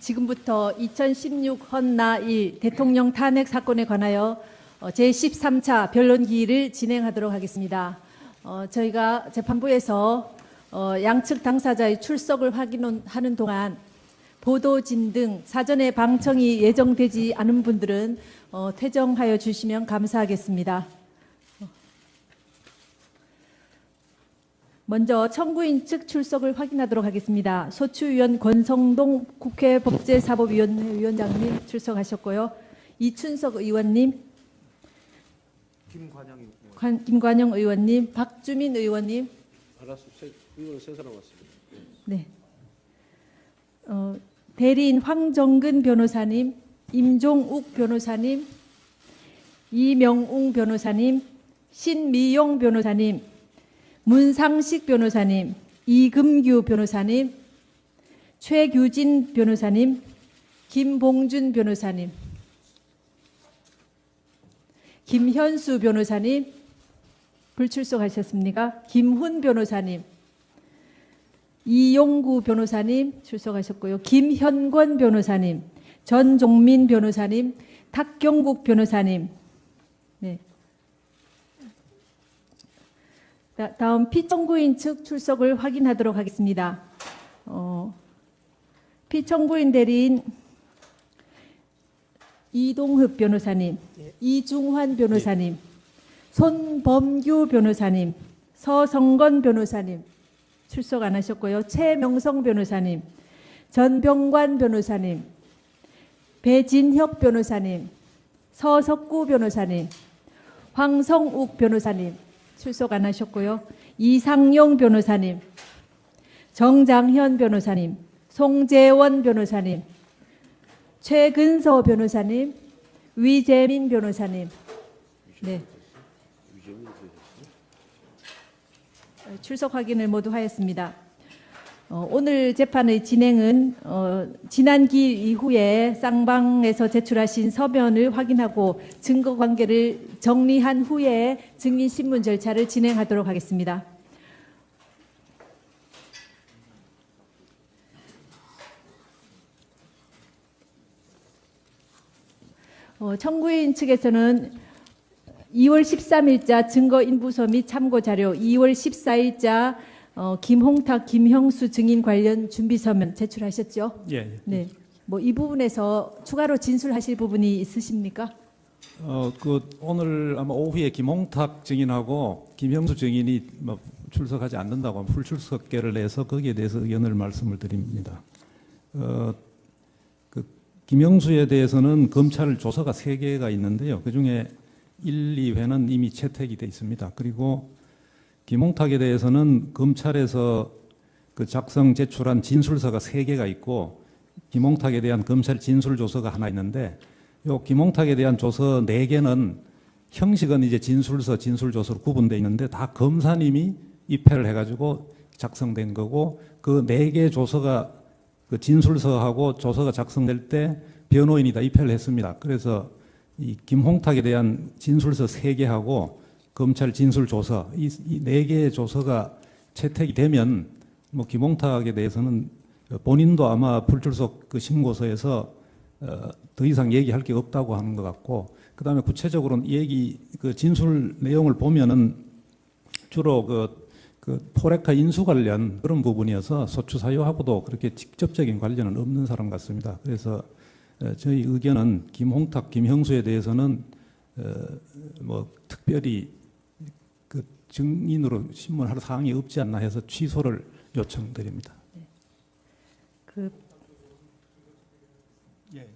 지금부터 2016 헌나 1 대통령 탄핵 사건에 관하여 제13차 변론 기일을 진행하도록 하겠습니다. 저희가 재판부에서 양측 당사자의 출석을 확인하는 동안 보도진 등 사전에 방청이 예정되지 않은 분들은 퇴정하여 주시면 감사하겠습니다. 먼저 청구인 측 출석을 확인하도록 하겠습니다. 소추위원 권성동 국회 법제사법위원회 위원장님 출석하셨고요. 이춘석 의원님, 김관영 의원님, 박주민 의원님. 알았어. 이거 세 사람 왔습니다. 네. 대리인 황정근 변호사님, 임종욱 변호사님, 이명웅 변호사님, 신미용 변호사님, 문상식 변호사님, 이금규 변호사님, 최규진 변호사님, 김봉준 변호사님, 김현수 변호사님, 불출석하셨습니까? 김훈 변호사님, 이용구 변호사님 출석하셨고요. 김현권 변호사님, 전종민 변호사님, 탁경국 변호사님. 네. 다음 피청구인 측 출석을 확인하도록 하겠습니다. 피청구인 대리인 이동흡 변호사님, 이중환 변호사님, 손범규 변호사님, 서성건 변호사님 출석 안 하셨고요. 최명성 변호사님, 전병관 변호사님, 배진혁 변호사님, 서석구 변호사님, 황성욱 변호사님 출석 안 하셨고요. 이상용 변호사님, 정장현 변호사님, 송재원 변호사님, 최근서 변호사님, 위재민 변호사님. 네. 출석 확인을 모두 하였습니다. 오늘 재판의 진행은 지난 기일 이후에 쌍방에서 제출하신 서면을 확인하고 증거 관계를 정리한 후에 증인신문 절차를 진행하도록 하겠습니다. 청구인 측에서는 2월 13일자 증거인부서 및 참고자료, 2월 14일자 김홍탁, 김형수 증인 관련 준비서면 제출하셨죠? 예. 네. 뭐 이 부분에서 추가로 진술하실 부분이 있으십니까? 오늘 아마 오후에 김홍탁 증인하고 김형수 증인이 출석하지 않는다고 불출석계를 내서 거기에 대해서 의견을 말씀을 드립니다. 김형수에 대해서는 검찰 조서가 3개가 있는데요. 그중에 1, 2회는 이미 채택이 돼 있습니다. 그리고 김홍탁에 대해서는 검찰에서 작성 제출한 진술서가 3개가 있고 김홍탁에 대한 검찰 진술 조서가 하나 있는데 요 김홍탁에 대한 조서 4개는 형식은 이제 진술서, 진술조서로 구분되어 있는데 다 검사님이 입회를 해가지고 작성된 거고 그 4개 조서가 그 진술서하고 조서가 작성될 때 변호인이 다 입회를 했습니다. 그래서 이 김홍탁에 대한 진술서 3개하고 검찰 진술조서 이 4개의 조서가 채택이 되면 뭐 김홍탁에 대해서는 본인도 아마 불출석 신고서에서 더 이상 얘기할 게 없다고 하는 것 같고 그다음에 구체적으로는 진술 내용을 보면은 주로 포레카 인수 관련 그런 부분이어서 소추 사유하고도 그렇게 직접적인 관련은 없는 사람 같습니다. 그래서 저희 의견은 김홍탁, 김형수에 대해서는 뭐 특별히 증인으로 신문할 사항이 없지 않나 해서 취소를 요청드립니다. 네.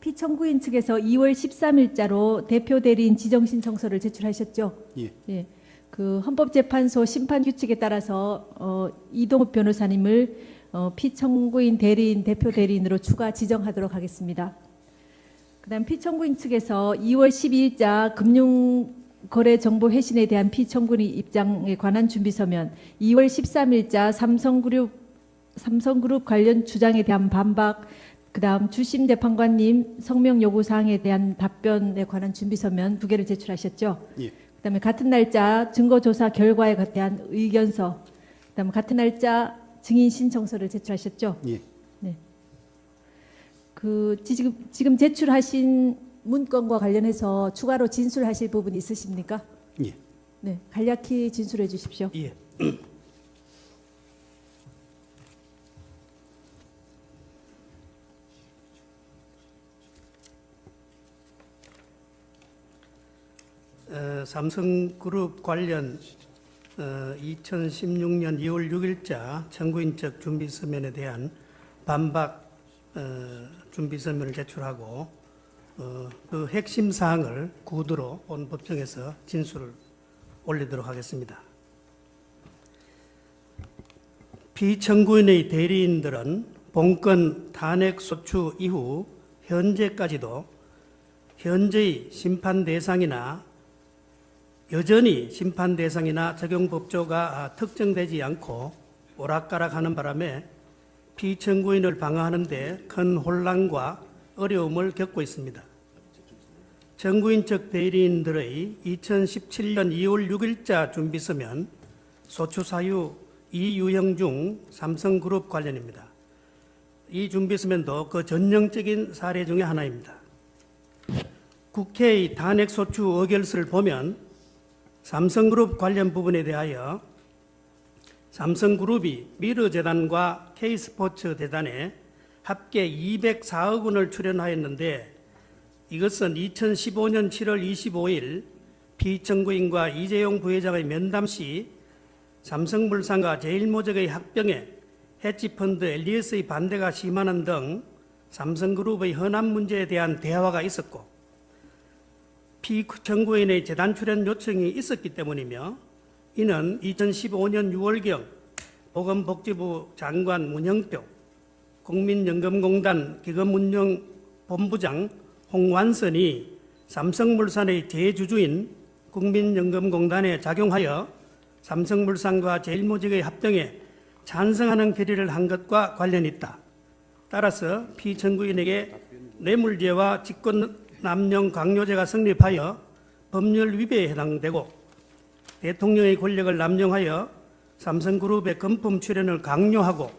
피청구인 측에서 2월 13일자로 대표 대리인 지정 신청서를 제출하셨죠? 예. 예. 헌법재판소 심판 규칙에 따라서 이동욱 변호사님을 피청구인 대리인 대표 대리인으로 추가 지정하도록 하겠습니다. 그다음 피청구인 측에서 2월 12일자 금융거래 정보 회신에 대한 피청구인 입장에 관한 준비서면, 2월 13일자 삼성그룹 관련 주장에 대한 반박, 그다음 주심 재판관님 성명 요구 사항에 대한 답변에 관한 준비서면 2개를 제출하셨죠. 예. 그다음에 같은 날짜 증거조사 결과에 대한 의견서, 그다음에 같은 날짜 증인 신청서를 제출하셨죠. 예. 네. 지금 제출하신 문건과 관련해서 추가로 진술하실 부분 있으십니까? 예. 네, 간략히 진술해 주십시오. 예. 삼성그룹 관련 2016년 2월 6일자 청구인 측 준비서면에 대한 반박 준비서면을 제출하고 그 핵심 사항을 구두로 본 법정에서 진술을 올리도록 하겠습니다. 피청구인의 대리인들은 본건 탄핵 소추 이후 현재까지도 현재의 심판 대상이나 여전히 심판 대상이나 적용 법조가 특정되지 않고 오락가락하는 바람에 피청구인을 방어하는 데 큰 혼란과 어려움을 겪고 있습니다. 청구인 측 대리인들의 2017년 2월 6일자 준비서면 소추 사유 이유형 중 삼성그룹 관련입니다. 이 준비서면도 그 전형적인 사례 중에 하나입니다. 국회의 탄핵소추 의결서를 보면 삼성그룹 관련 부분에 대하여 삼성그룹이 미르재단과 K스포츠재단에 합계 204억 원을 출연하였는데 이것은 2015년 7월 25일 피청구인과 이재용 부회장의 면담 시 삼성물산과 제일모직의 합병에 헤지펀드 엘리에스의 반대가 심화하는 등 삼성그룹의 현안 문제에 대한 대화가 있었고 피청구인의 재단 출연 요청이 있었기 때문이며 이는 2015년 6월경 보건복지부 장관 문영표, 국민연금공단 기금운용본부장 홍완선이 삼성물산의 대주주인 국민연금공단에 작용하여 삼성물산과 제일모직의 합병에 찬성하는 결의를 한 것과 관련이 있다. 따라서 피청구인에게 뇌물죄와 직권남용 강요죄가 성립하여 법률 위배에 해당되고 대통령의 권력을 남용하여 삼성그룹의 금품 출연을 강요하고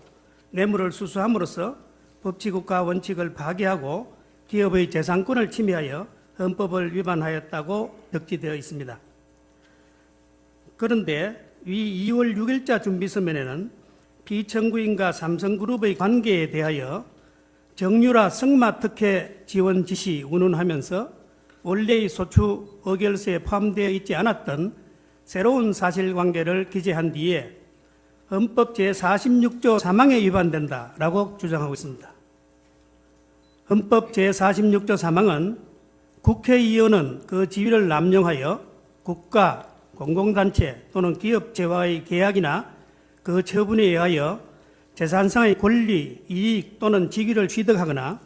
뇌물을 수수함으로써 법치국가 원칙을 파괴하고 기업의 재산권을 침해하여 헌법을 위반하였다고 적시되어 있습니다. 그런데 이 2월 6일자 준비서면에는 피청구인과 삼성그룹의 관계에 대하여 정유라 성마특혜 지원 지시 운운하면서 원래의 소추 의결서에 포함되어 있지 않았던 새로운 사실관계를 기재한 뒤에 헌법 제46조 3항에 위반된다라고 주장하고 있습니다. 헌법 제46조 3항은 국회의원은 그 지위를 남용하여 국가, 공공단체 또는 기업체와의 계약이나 그 처분에 의하여 재산상의 권리, 이익 또는 직위를 취득하거나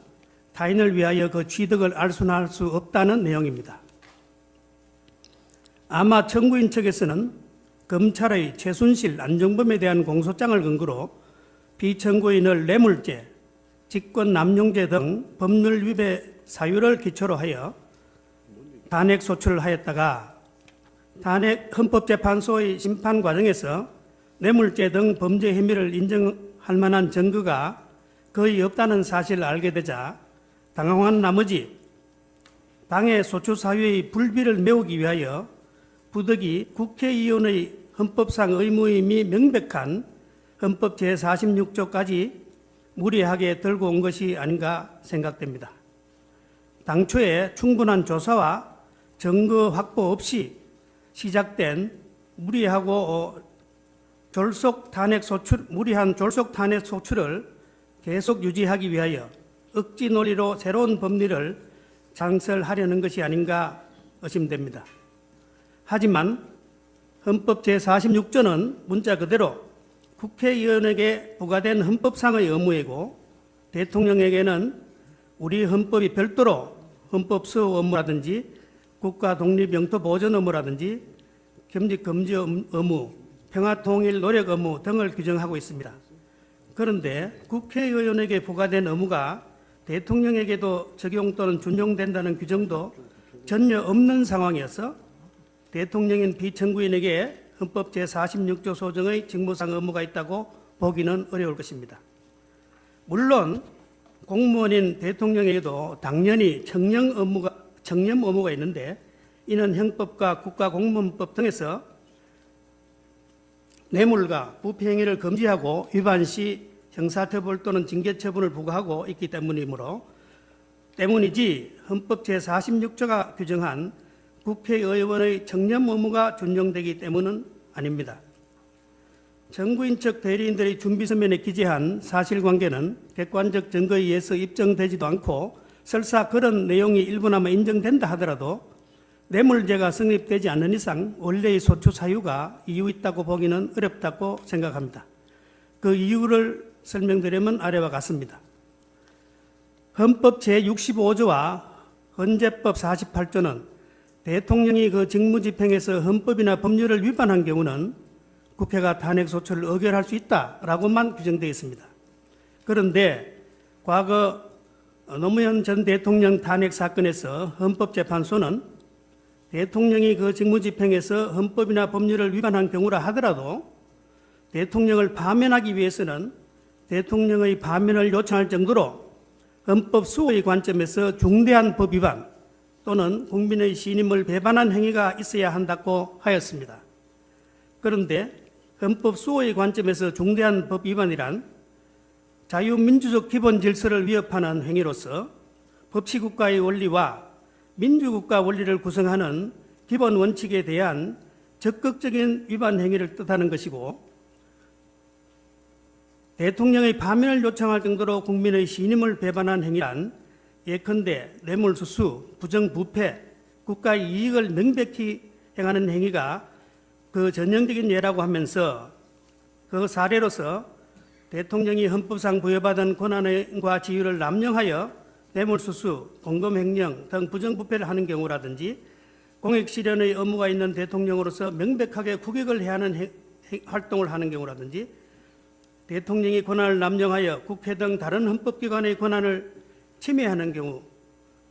타인을 위하여 그 취득을 알순할 수 없다는 내용입니다. 아마 청구인 측에서는 검찰의 최순실, 안정범에 대한 공소장을 근거로 피청구인을 뇌물죄, 직권남용죄 등 법률 위배 사유를 기초로 하여 탄핵 소추를 하였다가 헌법재판소의 심판 과정에서 뇌물죄 등 범죄 혐의를 인정할 만한 증거가 거의 없다는 사실을 알게 되자 당황한 나머지 당의 소추 사유의 불비를 메우기 위하여 부득이 국회의원의 헌법상 의무임이 명백한 헌법 제46조까지 무리하게 들고 온 것이 아닌가 생각됩니다. 당초에 충분한 조사와 증거 확보 없이 시작된 무리한 졸속 탄핵 소추를 계속 유지하기 위하여 억지 논리로 새로운 법리를 창설하려는 것이 아닌가 의심됩니다. 하지만 헌법 제46조는 문자 그대로 국회의원에게 부과된 헌법상의 의무이고 대통령에게는 우리 헌법이 별도로 헌법 수호 업무라든지 국가 독립 영토 보존 업무라든지 겸직 금지 의무, 평화 통일 노력 의무 등을 규정하고 있습니다. 그런데 국회의원에게 부과된 의무가 대통령에게도 적용 또는 준용된다는 규정도 전혀 없는 상황이어서 대통령인 피청구인에게 헌법 제46조 소정의 직무상 의무가 있다고 보기는 어려울 것입니다. 물론 공무원인 대통령에게도 당연히 청렴 의무가 있는데 이는 형법과 국가공무원법 등에서 뇌물과 부패 행위를 금지하고 위반 시 형사처벌 또는 징계처분을 부과하고 있기 때문이지 헌법 제46조가 규정한 국회의원의 청렴 의무가 준용되기 때문은 아닙니다. 정부인 측 대리인들의 준비서면에 기재한 사실관계는 객관적 증거에 의해서 입증되지도 않고 설사 그런 내용이 일부나마 인정된다 하더라도 뇌물죄가 성립되지 않는 이상 원래의 소추 사유가 이유 있다고 보기는 어렵다고 생각합니다. 그 이유를 설명드리면 아래와 같습니다. 헌법 제65조와 헌재법 48조는 대통령이 그 직무집행에서 헌법이나 법률을 위반한 경우는 국회가 탄핵소추를 의결할 수 있다라고만 규정되어 있습니다. 그런데 과거 노무현 전 대통령 탄핵 사건에서 헌법재판소는 대통령이 그 직무집행에서 헌법이나 법률을 위반한 경우라 하더라도 대통령을 파면하기 위해서는 대통령의 파면을 요청할 정도로 헌법 수호의 관점에서 중대한 법 위반 또는 국민의 신임을 배반한 행위가 있어야 한다고 하였습니다. 그런데 헌법 수호의 관점에서 중대한 법 위반이란 자유민주적 기본 질서를 위협하는 행위로서 법치국가의 원리와 민주국가 원리를 구성하는 기본 원칙에 대한 적극적인 위반 행위를 뜻하는 것이고 대통령의 파면을 요청할 정도로 국민의 신임을 배반한 행위란 예컨대 뇌물수수, 부정부패, 국가의 이익을 명백히 행하는 행위가 그 전형적인 예라고 하면서 그 사례로서 대통령이 헌법상 부여받은 권한과 지위를 남용하여 뇌물수수, 공금횡령 등 부정부패를 하는 경우라든지 공익실현의 의무가 있는 대통령으로서 명백하게 국익을 해야 하는 활동을 하는 경우라든지 대통령이 권한을 남용하여 국회 등 다른 헌법기관의 권한을 침해하는 경우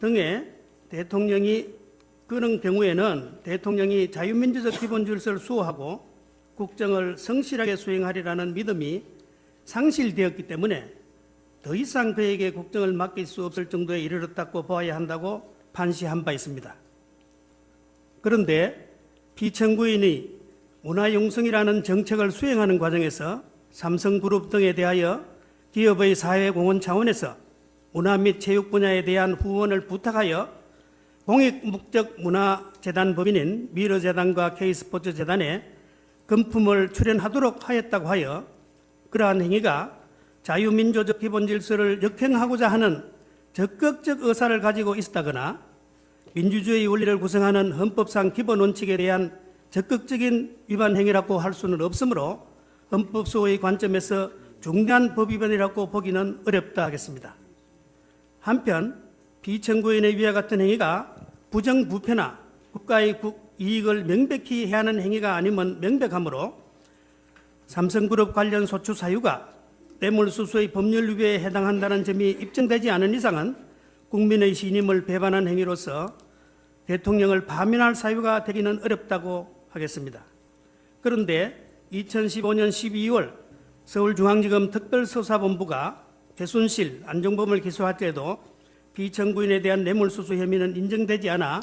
등의 그런 경우에는 대통령이 자유민주적 기본 질서를 수호하고 국정을 성실하게 수행하리라는 믿음이 상실되었기 때문에 더 이상 그에게 국정을 맡길 수 없을 정도에 이르렀다고 보아야 한다고 판시한 바 있습니다. 그런데 피청구인이 문화융성이라는 정책을 수행하는 과정에서 삼성그룹 등에 대하여 기업의 사회공헌 차원에서 문화 및 체육 분야에 대한 후원을 부탁하여 공익목적문화재단 법인인 미르재단과 K스포츠재단에 금품을 출연하도록 하였다고 하여 그러한 행위가 자유민주적 기본질서를 역행하고자 하는 적극적 의사를 가지고 있었다거나 민주주의 원리를 구성하는 헌법상 기본 원칙에 대한 적극적인 위반 행위라고 할 수는 없으므로 헌법 수호의 관점에서 중대한 법 위반이라고 보기는 어렵다 하겠습니다. 한편 피청구인의 위와 같은 행위가 부정부패나 국가의 이익을 명백히 해야 하는 행위가 아니면 명백하므로 삼성그룹 관련 소추 사유가 뇌물수수의 법률 위배에 해당한다는 점이 입증되지 않은 이상은 국민의 신임을 배반한 행위로서 대통령을 파면할 사유가 되기는 어렵다고 하겠습니다. 그런데 2015년 12월 서울중앙지검 특별수사본부가 최순실, 안종범을 기소할 때에도 피청구인에 대한 뇌물수수 혐의는 인정되지 않아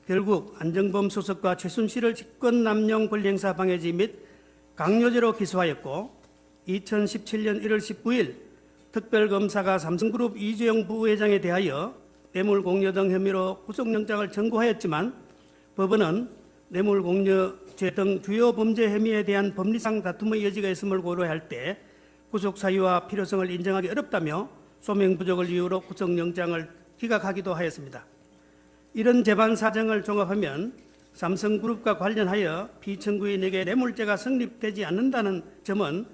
결국 안종범 수석과 최순실을 직권남용 권리행사 방해죄 및 강요죄로 기소하였고 2017년 1월 19일 특별검사가 삼성그룹 이재용 부회장에 대하여 뇌물공여 등 혐의로 구속영장을 청구하였지만 법원은 뇌물공여죄 등 주요 범죄 혐의에 대한 법리상 다툼의 여지가 있음을 고려할 때 구속 사유와 필요성을 인정하기 어렵다며 소명 부족을 이유로 구속영장을 기각하기도 하였습니다. 이런 재반 사정을 종합하면 삼성그룹과 관련하여 피청구인에게 뇌물죄가 성립되지 않는다는 점은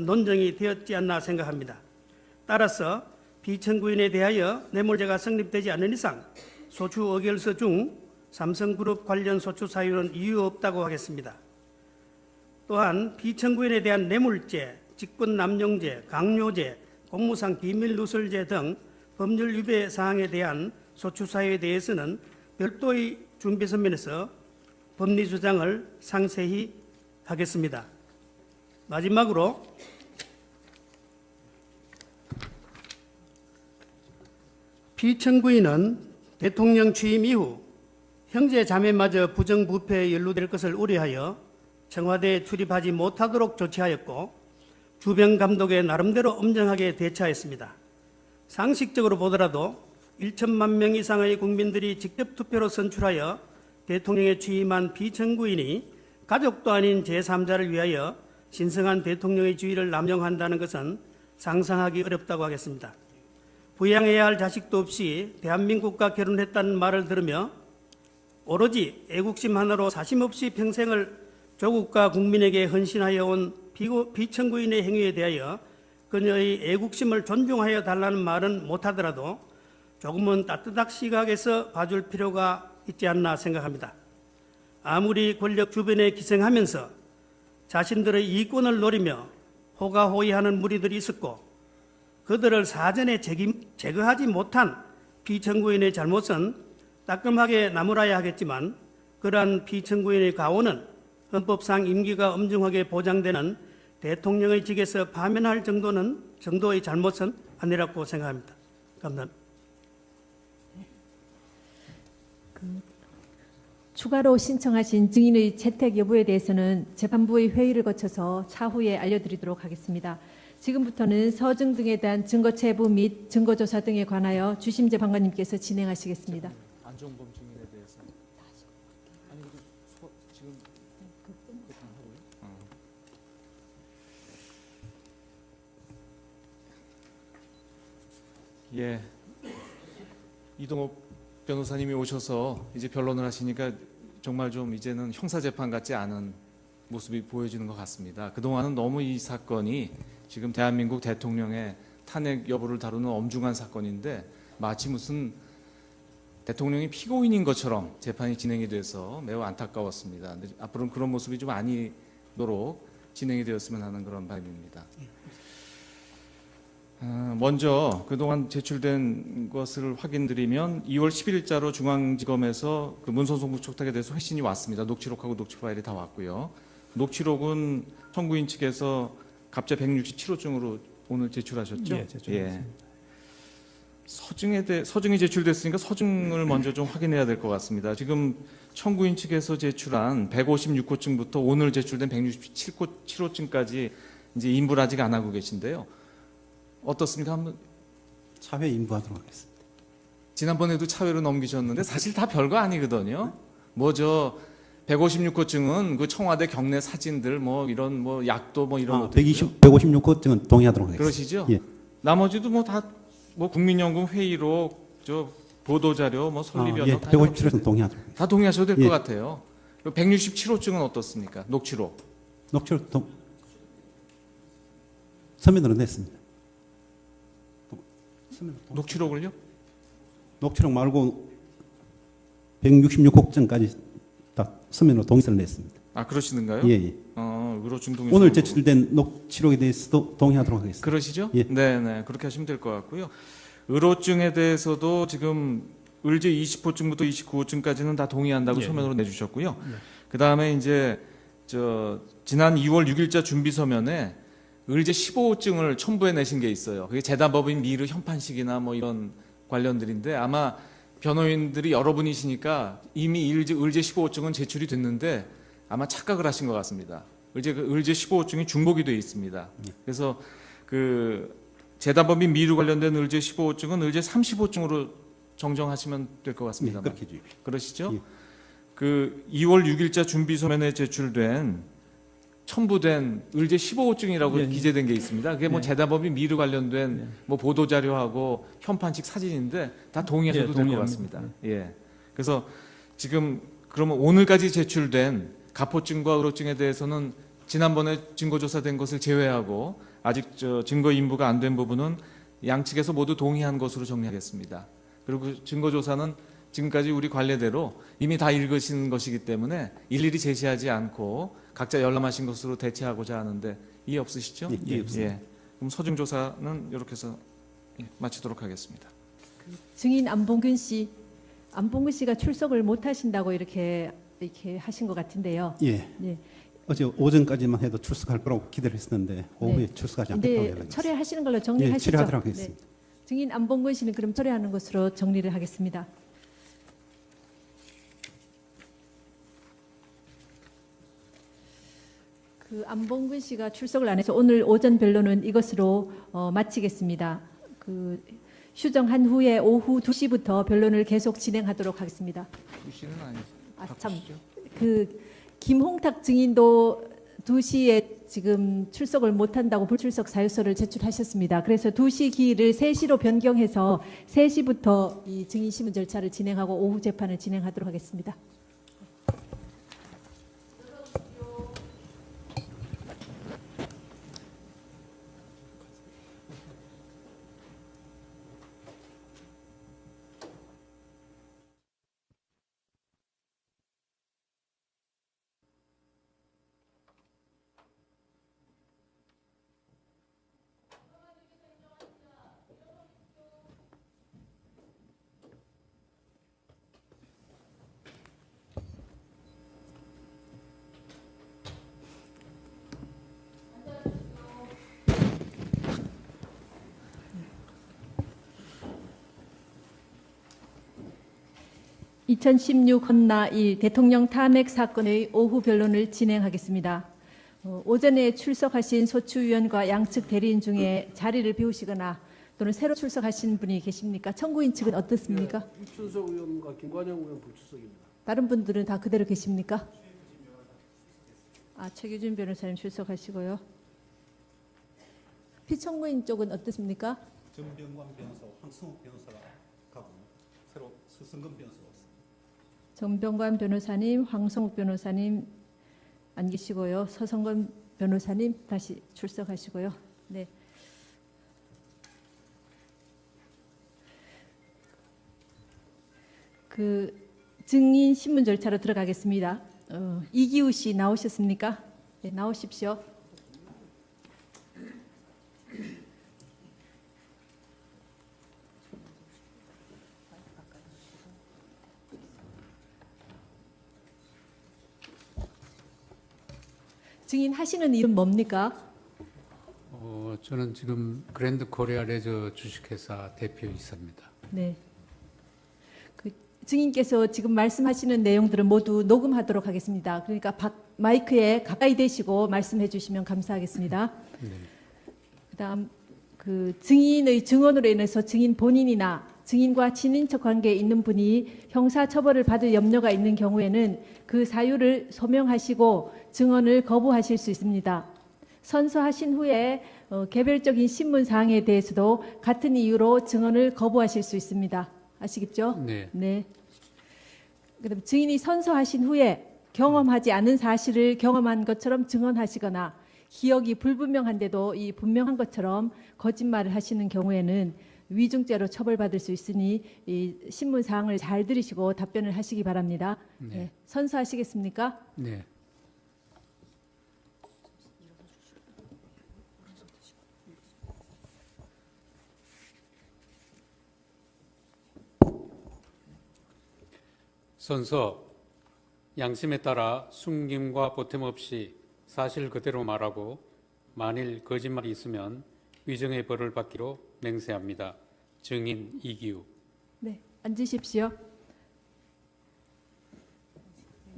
논정이 되었지 않나 생각합니다. 따라서 피청구인에 대하여 뇌물죄가 성립되지 않는 이상 소추 의결서 중 삼성그룹 관련 소추 사유는 이유 없다고 하겠습니다. 또한 피청구인에 대한 뇌물죄, 직권남용죄, 강요죄, 공무상 비밀누설죄 등 법률 위배 사항에 대한 소추 사유에 대해서는 별도의 준비서면에서 법리 주장을 상세히 하겠습니다. 마지막으로 피청구인은 대통령 취임 이후 형제 자매마저 부정부패에 연루될 것을 우려하여 청와대에 출입하지 못하도록 조치하였고 주변 감독에 나름대로 엄정하게 대처했습니다. 상식적으로 보더라도 1천만 명 이상의 국민들이 직접 투표로 선출하여 대통령에 취임한 피청구인이 가족도 아닌 제3자를 위하여 신성한 대통령의 지위를 남용한다는 것은 상상하기 어렵다고 하겠습니다. 부양해야 할 자식도 없이 대한민국과 결혼했다는 말을 들으며 오로지 애국심 하나로 사심없이 평생을 조국과 국민에게 헌신하여 온 피청구인의 행위에 대하여 그녀의 애국심을 존중하여 달라는 말은 못하더라도 조금은 따뜻한 시각에서 봐줄 필요가 있지 않나 생각합니다. 아무리 권력 주변에 기생하면서 자신들의 이권을 노리며 호가호위하는 무리들이 있었고 그들을 사전에 제거하지 못한 피청구인의 잘못은 따끔하게 나무라야 하겠지만 그러한 피청구인의 가오는 헌법상 임기가 엄중하게 보장되는 대통령의 직에서 파면할 정도의 잘못은 아니라고 생각합니다. 감사합니다. 추가로 신청하신 증인의 채택 여부에 대해서는 재판부의 회의를 거쳐서 차후에 알려드리도록 하겠습니다. 지금부터는 서증 등에 대한 증거 체부 및 증거조사 등에 관하여 주심 재판관님께서 진행하시겠습니다. 안종범 증인에 대해서 아니 지금 예, 이동욱 변호사님이 오셔서 이제 변론을 하시니까 정말 좀 이제는 형사 재판 같지 않은 모습이 보여지는 것 같습니다. 그동안은 너무 이 사건이 지금 대한민국 대통령의 탄핵 여부를 다루는 엄중한 사건인데 마치 무슨 대통령이 피고인인 것처럼 재판이 진행이 돼서 매우 안타까웠습니다. 근데 앞으로는 그런 모습이 좀 아니도록 진행이 되었으면 하는 그런 바람입니다. 먼저 그동안 제출된 것을 확인드리면 2월 10일자로 중앙지검에서 그 문서송부 촉탁에 대해서 회신이 왔습니다. 녹취록하고 녹취 파일이 다 왔고요. 녹취록은 청구인 측에서 갑자 167호증으로 오늘 제출하셨죠? 예, 제출했습니다. 서증이 제출됐으니까 서증을 먼저 좀 확인해야 될 것 같습니다. 지금 청구인 측에서 제출한 156호증부터 오늘 제출된 167호증까지 이제 인부를 아직 안 하고 계신데요. 어떻습니까? 한번 차회 인부하도록 하겠습니다. 지난번에도 차회로 넘기셨는데 사실 다 별거 아니거든요. 뭐저 156호증은 그 청와대 경내 사진들 뭐 이런 뭐 약도 뭐 이런 것들 156호증은 동의하도록 하겠습니다. 그러시죠? 예. 나머지도 뭐 다 뭐 국민연금 회의록 저 보도 자료 뭐 설립연록 예, 157호증 동의하도록 하겠습니다. 다 동의하셔도 될 것 예. 같아요. 167호증은 어떻습니까? 녹취록. 녹취록 서면으로 냈습니다. 녹취록을요? 녹취록 말고 166호증까지 다 서면으로 동의서를 냈습니다. 아 그러시는가요? 예, 예. 의로증 동의. 오늘 제출된 녹취록에 대해서도 동의하도록 하겠습니다. 그러시죠? 예. 네, 그렇게 하시면 될 것 같고요. 의로증에 대해서도 지금 의제 20호증부터 29호증까지는 다 동의한다고 예. 서면으로 내주셨고요. 그 다음에 이제 지난 2월 6일자 준비 서면에 의제 15호증을 첨부해 내신 게 있어요. 그게 재단법인 미르 현판식이나 뭐 이런 관련들인데 아마 변호인들이 여러분이시니까 이미 의제 15호증은 제출이 됐는데 아마 착각을 하신 것 같습니다. 의제 15호증이 중복이 되어 있습니다. 그래서 그 재단법인 미르 관련된 의제 15호증은 의제 30호증으로 정정하시면 될 것 같습니다. 예, 그렇게 해주십시오. 그러시죠? 예. 그 2월 6일자 준비 서면에 제출된 첨부된 의제 15호증이라고 예. 기재된 게 있습니다. 그게 뭐 예. 재단법인 미르 관련된 뭐 보도 자료하고 현판식 사진인데 다 동의하셔도 예, 될 것 동의합니다. 같습니다. 예. 그래서 지금 그러면 오늘까지 제출된 가포증과 의로증에 대해서는 지난번에 증거조사된 것을 제외하고 아직 증거 인부가 안 된 부분은 양측에서 모두 동의한 것으로 정리하겠습니다. 그리고 증거조사는 지금까지 우리 관례대로 이미 다 읽으신 것이기 때문에 일일이 제시하지 않고 각자 열람하신 것으로 대체하고자 하는데 이해 없으시죠? 예, 이해 없습니다. 그럼 서증조사는 이렇게 해서 마치도록 하겠습니다. 증인 안봉근 씨가 출석을 못 하신다고 이렇게 하신 것 같은데요. 예. 네. 어제 오전까지만 해도 출석할 거라고 기대를 했었는데 오후에 출석하지 않겠다고 이제 연락이 왔습니다. 철회하시는 걸로 예, 정리하시죠. 처리하도록 네. 하겠습니다. 증인 안봉근 씨는 그럼 철회하는 것으로 정리를 하겠습니다. 그 안봉근 씨가 출석을 안 해서 오늘 오전 변론은 이것으로 마치겠습니다. 그 휴정한 후에 오후 2시부터 변론을 계속 진행하도록 하겠습니다. 2시는 아니죠. 아, 참. 그 김홍탁 증인도 2시에 지금 출석을 못한다고 불출석 사유서를 제출하셨습니다. 그래서 2시 기일을 3시로 변경해서 3시부터 이 증인 심문 절차를 진행하고 오후 재판을 진행하도록 하겠습니다. (2016) 헌나 1 대통령 탄핵 사건의 오후 변론을 진행하겠습니다. 오전에 출석하신 소추위원과 양측 대리인 중에 자리를 비우시거나 또는 새로 출석하신 분이 계십니까? 청구인 측은 어떻습니까? 이춘석 의원과 김관영 의원 불출석입니다. 다른 분들은 다 그대로 계십니까? 아, 최규준 변호사님 출석하시고요. 피청구인 쪽은 어떻습니까? 정병관 변호사, 황성욱 변호사가 가고 새로 서성근 변호사가 왔습니다. 정병관 변호사님, 황성욱 변호사님 안 계시고요. 서성건 변호사님 다시 출석하시고요. 네. 그 증인 신문 절차로 들어가겠습니다. 이기우 씨 나오셨습니까? 네, 나오십시오. 증인 하시는 일은 뭡니까? 저는 지금 그랜드 코리아 레저 주식회사 대표이사입니다. 네. 그 증인께서 지금 말씀하시는 내용들은 모두 녹음하도록 하겠습니다. 그러니까 마이크에 가까이 대시고 말씀해 주시면 감사하겠습니다. 네. 그다음 그 증인의 증언으로 인해서 증인 본인이나 증인과 친인척 관계에 있는 분이 형사 처벌을 받을 염려가 있는 경우에는 그 사유를 소명하시고 증언을 거부하실 수 있습니다. 선서하신 후에 개별적인 신문 사항에 대해서도 같은 이유로 증언을 거부하실 수 있습니다. 아시겠죠? 네. 네. 그다음 증인이 선서하신 후에 경험하지 않은 사실을 경험한 것처럼 증언하시거나 기억이 불분명한데도 이 분명한 것처럼 거짓말을 하시는 경우에는 위증죄로 처벌받을 수 있으니 이 신문 사항을 잘 들으시고 답변을 하시기 바랍니다. 네. 네. 선서하시겠습니까? 네. 선서 양심에 따라 숨김과 보탬 없이 사실 그대로 말하고 만일 거짓말이 있으면 위정의 벌을 받기로 맹세합니다. 증인 이기우. 네, 앉으십시오.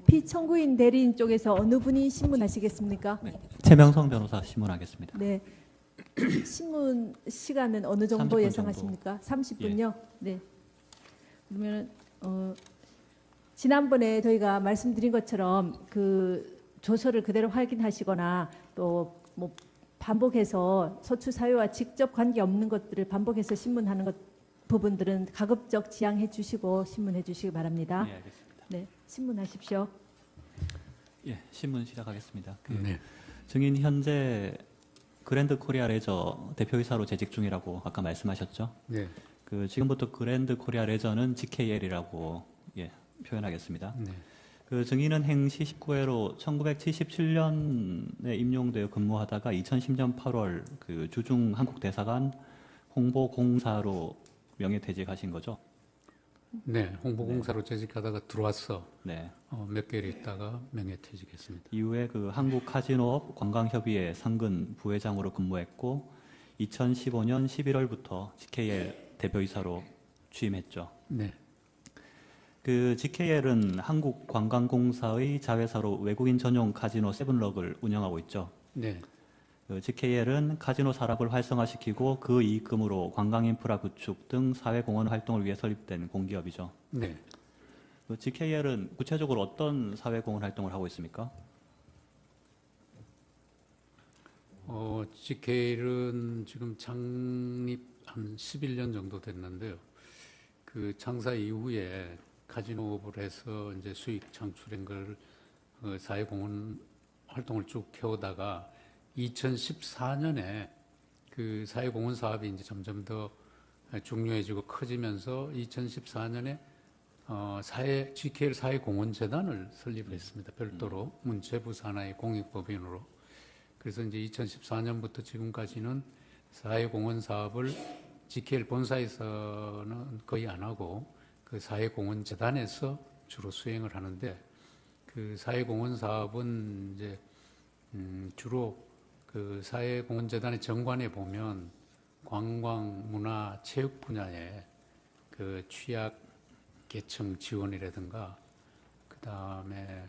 피청구인 대리인 쪽에서 어느 분이 신문하시겠습니까? 최명성 변호사 신문하겠습니다. 네. 신문 시간은 어느 30분 정도 정도. 예상하십니까? 30분요? 네. 그러면 지난번에 저희가 말씀드린 것처럼 그 조서를 그대로 확인하시거나 또 뭐 반복해서 소추 사유와 직접 관계 없는 것들을 반복해서 신문하는 부분들은 가급적 지양해 주시고 신문해 주시기 바랍니다. 네, 알겠습니다. 네, 신문하십시오. 예, 신문 시작하겠습니다. 네. 증인 현재 그랜드 코리아 레저 대표이사로 재직 중이라고 아까 말씀하셨죠? 네. 그 지금부터 그랜드 코리아 레저는 GKL이라고 표현하겠습니다. 네. 그 증인은 행시 19회로 1977년에 임용되어 근무하다가 2010년 8월 그 주중 한국 대사관 홍보공사로 명예퇴직하신 거죠? 네. 홍보공사로 재직하다가 들어와서 네. 몇 개월 있다가 명예퇴직했습니다. 이후에 그 한국 카지노업 관광협의회 상근 부회장으로 근무했고 2015년 11월부터 GKL 대표이사로 취임했죠. 네. 그 GKL은 한국관광공사의 자회사로 외국인 전용 카지노 세븐럭을 운영하고 있죠. 네. 그 GKL은 카지노 산업을 활성화시키고 그 이익금으로 관광 인프라 구축 등 사회공헌 활동을 위해 설립된 공기업이죠. 네. 그 GKL은 구체적으로 어떤 사회공헌 활동을 하고 있습니까? GKL은 지금 창립 한 11년 정도 됐는데요. 그 창사 이후에 카지노업을 해서 이제 수익 창출한 걸 사회공헌 활동을 쭉 해오다가 2014년에 그 사회공헌 사업이 이제 점점 더 중요해지고 커지면서 2014년에 GKL 사회공헌재단을 설립했습니다. 별도로 문체부 산하의 공익법인으로. 그래서 이제 2014년부터 지금까지는 사회공헌 사업을 GKL 본사에서는 거의 안 하고 그 사회공헌재단에서 주로 수행을 하는데 그 사회공헌 사업은 이제 주로 그 사회공헌재단의 정관에 보면 관광, 문화, 체육 분야에 그 취약 계층 지원이라든가 그 다음에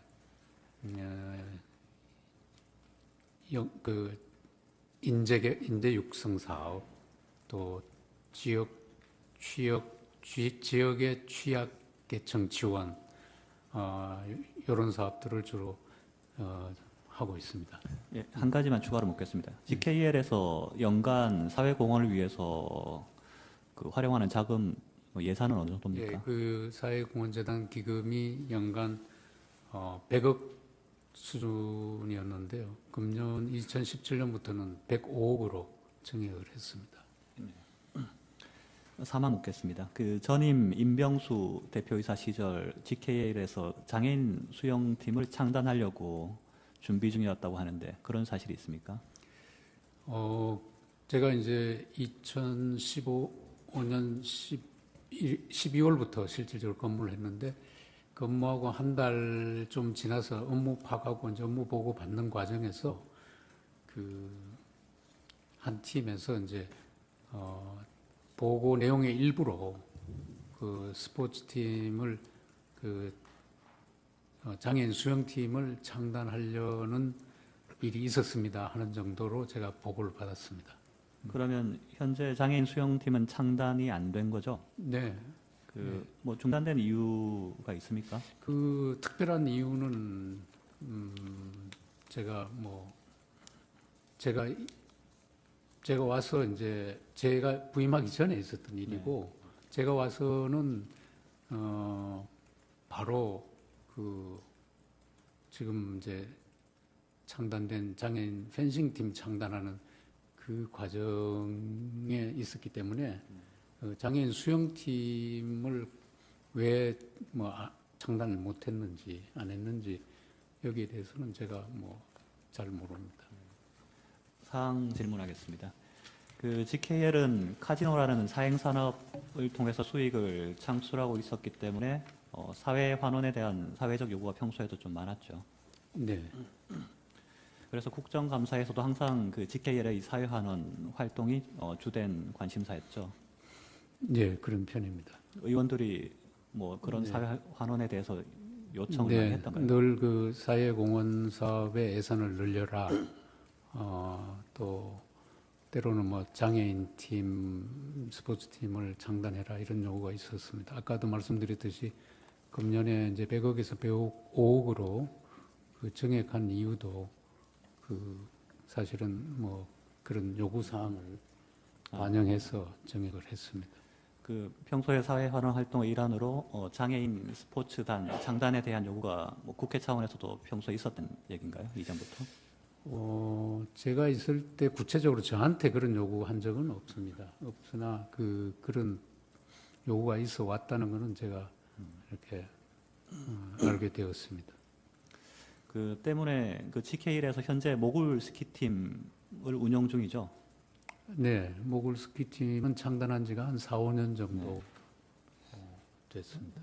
그 인재 육성 사업 또 지역의 취약 계층 지원 이런 사업들을 주로 하고 있습니다. 예, 한 가지만 추가로 묻겠습니다. GKL에서 연간 사회공헌을 위해서 그 활용하는 자금 예산은 어느 정도입니까? 예, 그 사회공헌재단 기금이 연간 100억 수준이었는데요. 금년 2017년부터는 105억으로 증액을 했습니다. 사만 묻겠습니다. 그 전임 임병수 대표이사 시절 GKL에서 장애인 수영팀을 창단하려고 준비 중이었다고 하는데 그런 사실이 있습니까? 제가 이제 2015년 12월부터 실질적으로 근무를 했는데 근무하고 한 달 좀 지나서 업무 파악하고 이제 업무 보고 받는 과정에서 그 한 팀에서 이제 보고 내용의 일부로 그 스포츠팀을 그 장애인 수영팀을 창단하려는 일이 있었습니다 하는 정도로 제가 보고를 받았습니다. 그러면 현재 장애인 수영팀은 창단이 안 된 거죠? 네. 그 뭐 중단된 이유가 있습니까? 그 특별한 이유는 제가 와서 이제 제가 부임하기 전에 있었던 일이고 제가 와서는 바로 그 지금 이제 창단된 장애인 펜싱팀 창단하는 그 과정에 있었기 때문에 장애인 수영팀을 왜 창단을 못했는지 안 했는지 여기에 대해서는 제가 잘 모릅니다. 사항 질문하겠습니다. 그 GKL은 카지노라는 사행 산업을 통해서 수익을 창출하고 있었기 때문에 사회 환원에 대한 사회적 요구가 평소에도 좀 많았죠. 네. 그래서 국정감사에서도 항상 그 GKL의 사회 환원 활동이 주된 관심사였죠. 네, 그런 편입니다. 의원들이 뭐 그런 네. 사회 환원에 대해서 요청을 많이 네, 했던가요? 늘 그 사회공헌 사업의 예산을 늘려라. 또 때로는 장애인 팀, 스포츠 팀을 창단해라 이런 요구가 있었습니다. 아까도 말씀드렸듯이 금년에 이제 100억에서 105억으로 그 증액한 이유도 그 사실은 그런 요구 사항을 반영해서 증액을 했습니다. 그 평소에 사회 환원 활동의 일환으로 장애인 스포츠단 창단에 대한 요구가 국회 차원에서도 평소에 있었던 얘기인가요? 이전부터? 제가 있을 때 구체적으로 저한테 그런 요구한 적은 없습니다. 없으나 그런 요구가 있어 왔다는 것은 제가 이렇게 알게 되었습니다. 그 때문에 그 GKL에서 현재 모굴 스키팀을 운영 중이죠. 네, 모굴 스키팀은 창단한 지가 한 4, 5년 정도 됐습니다.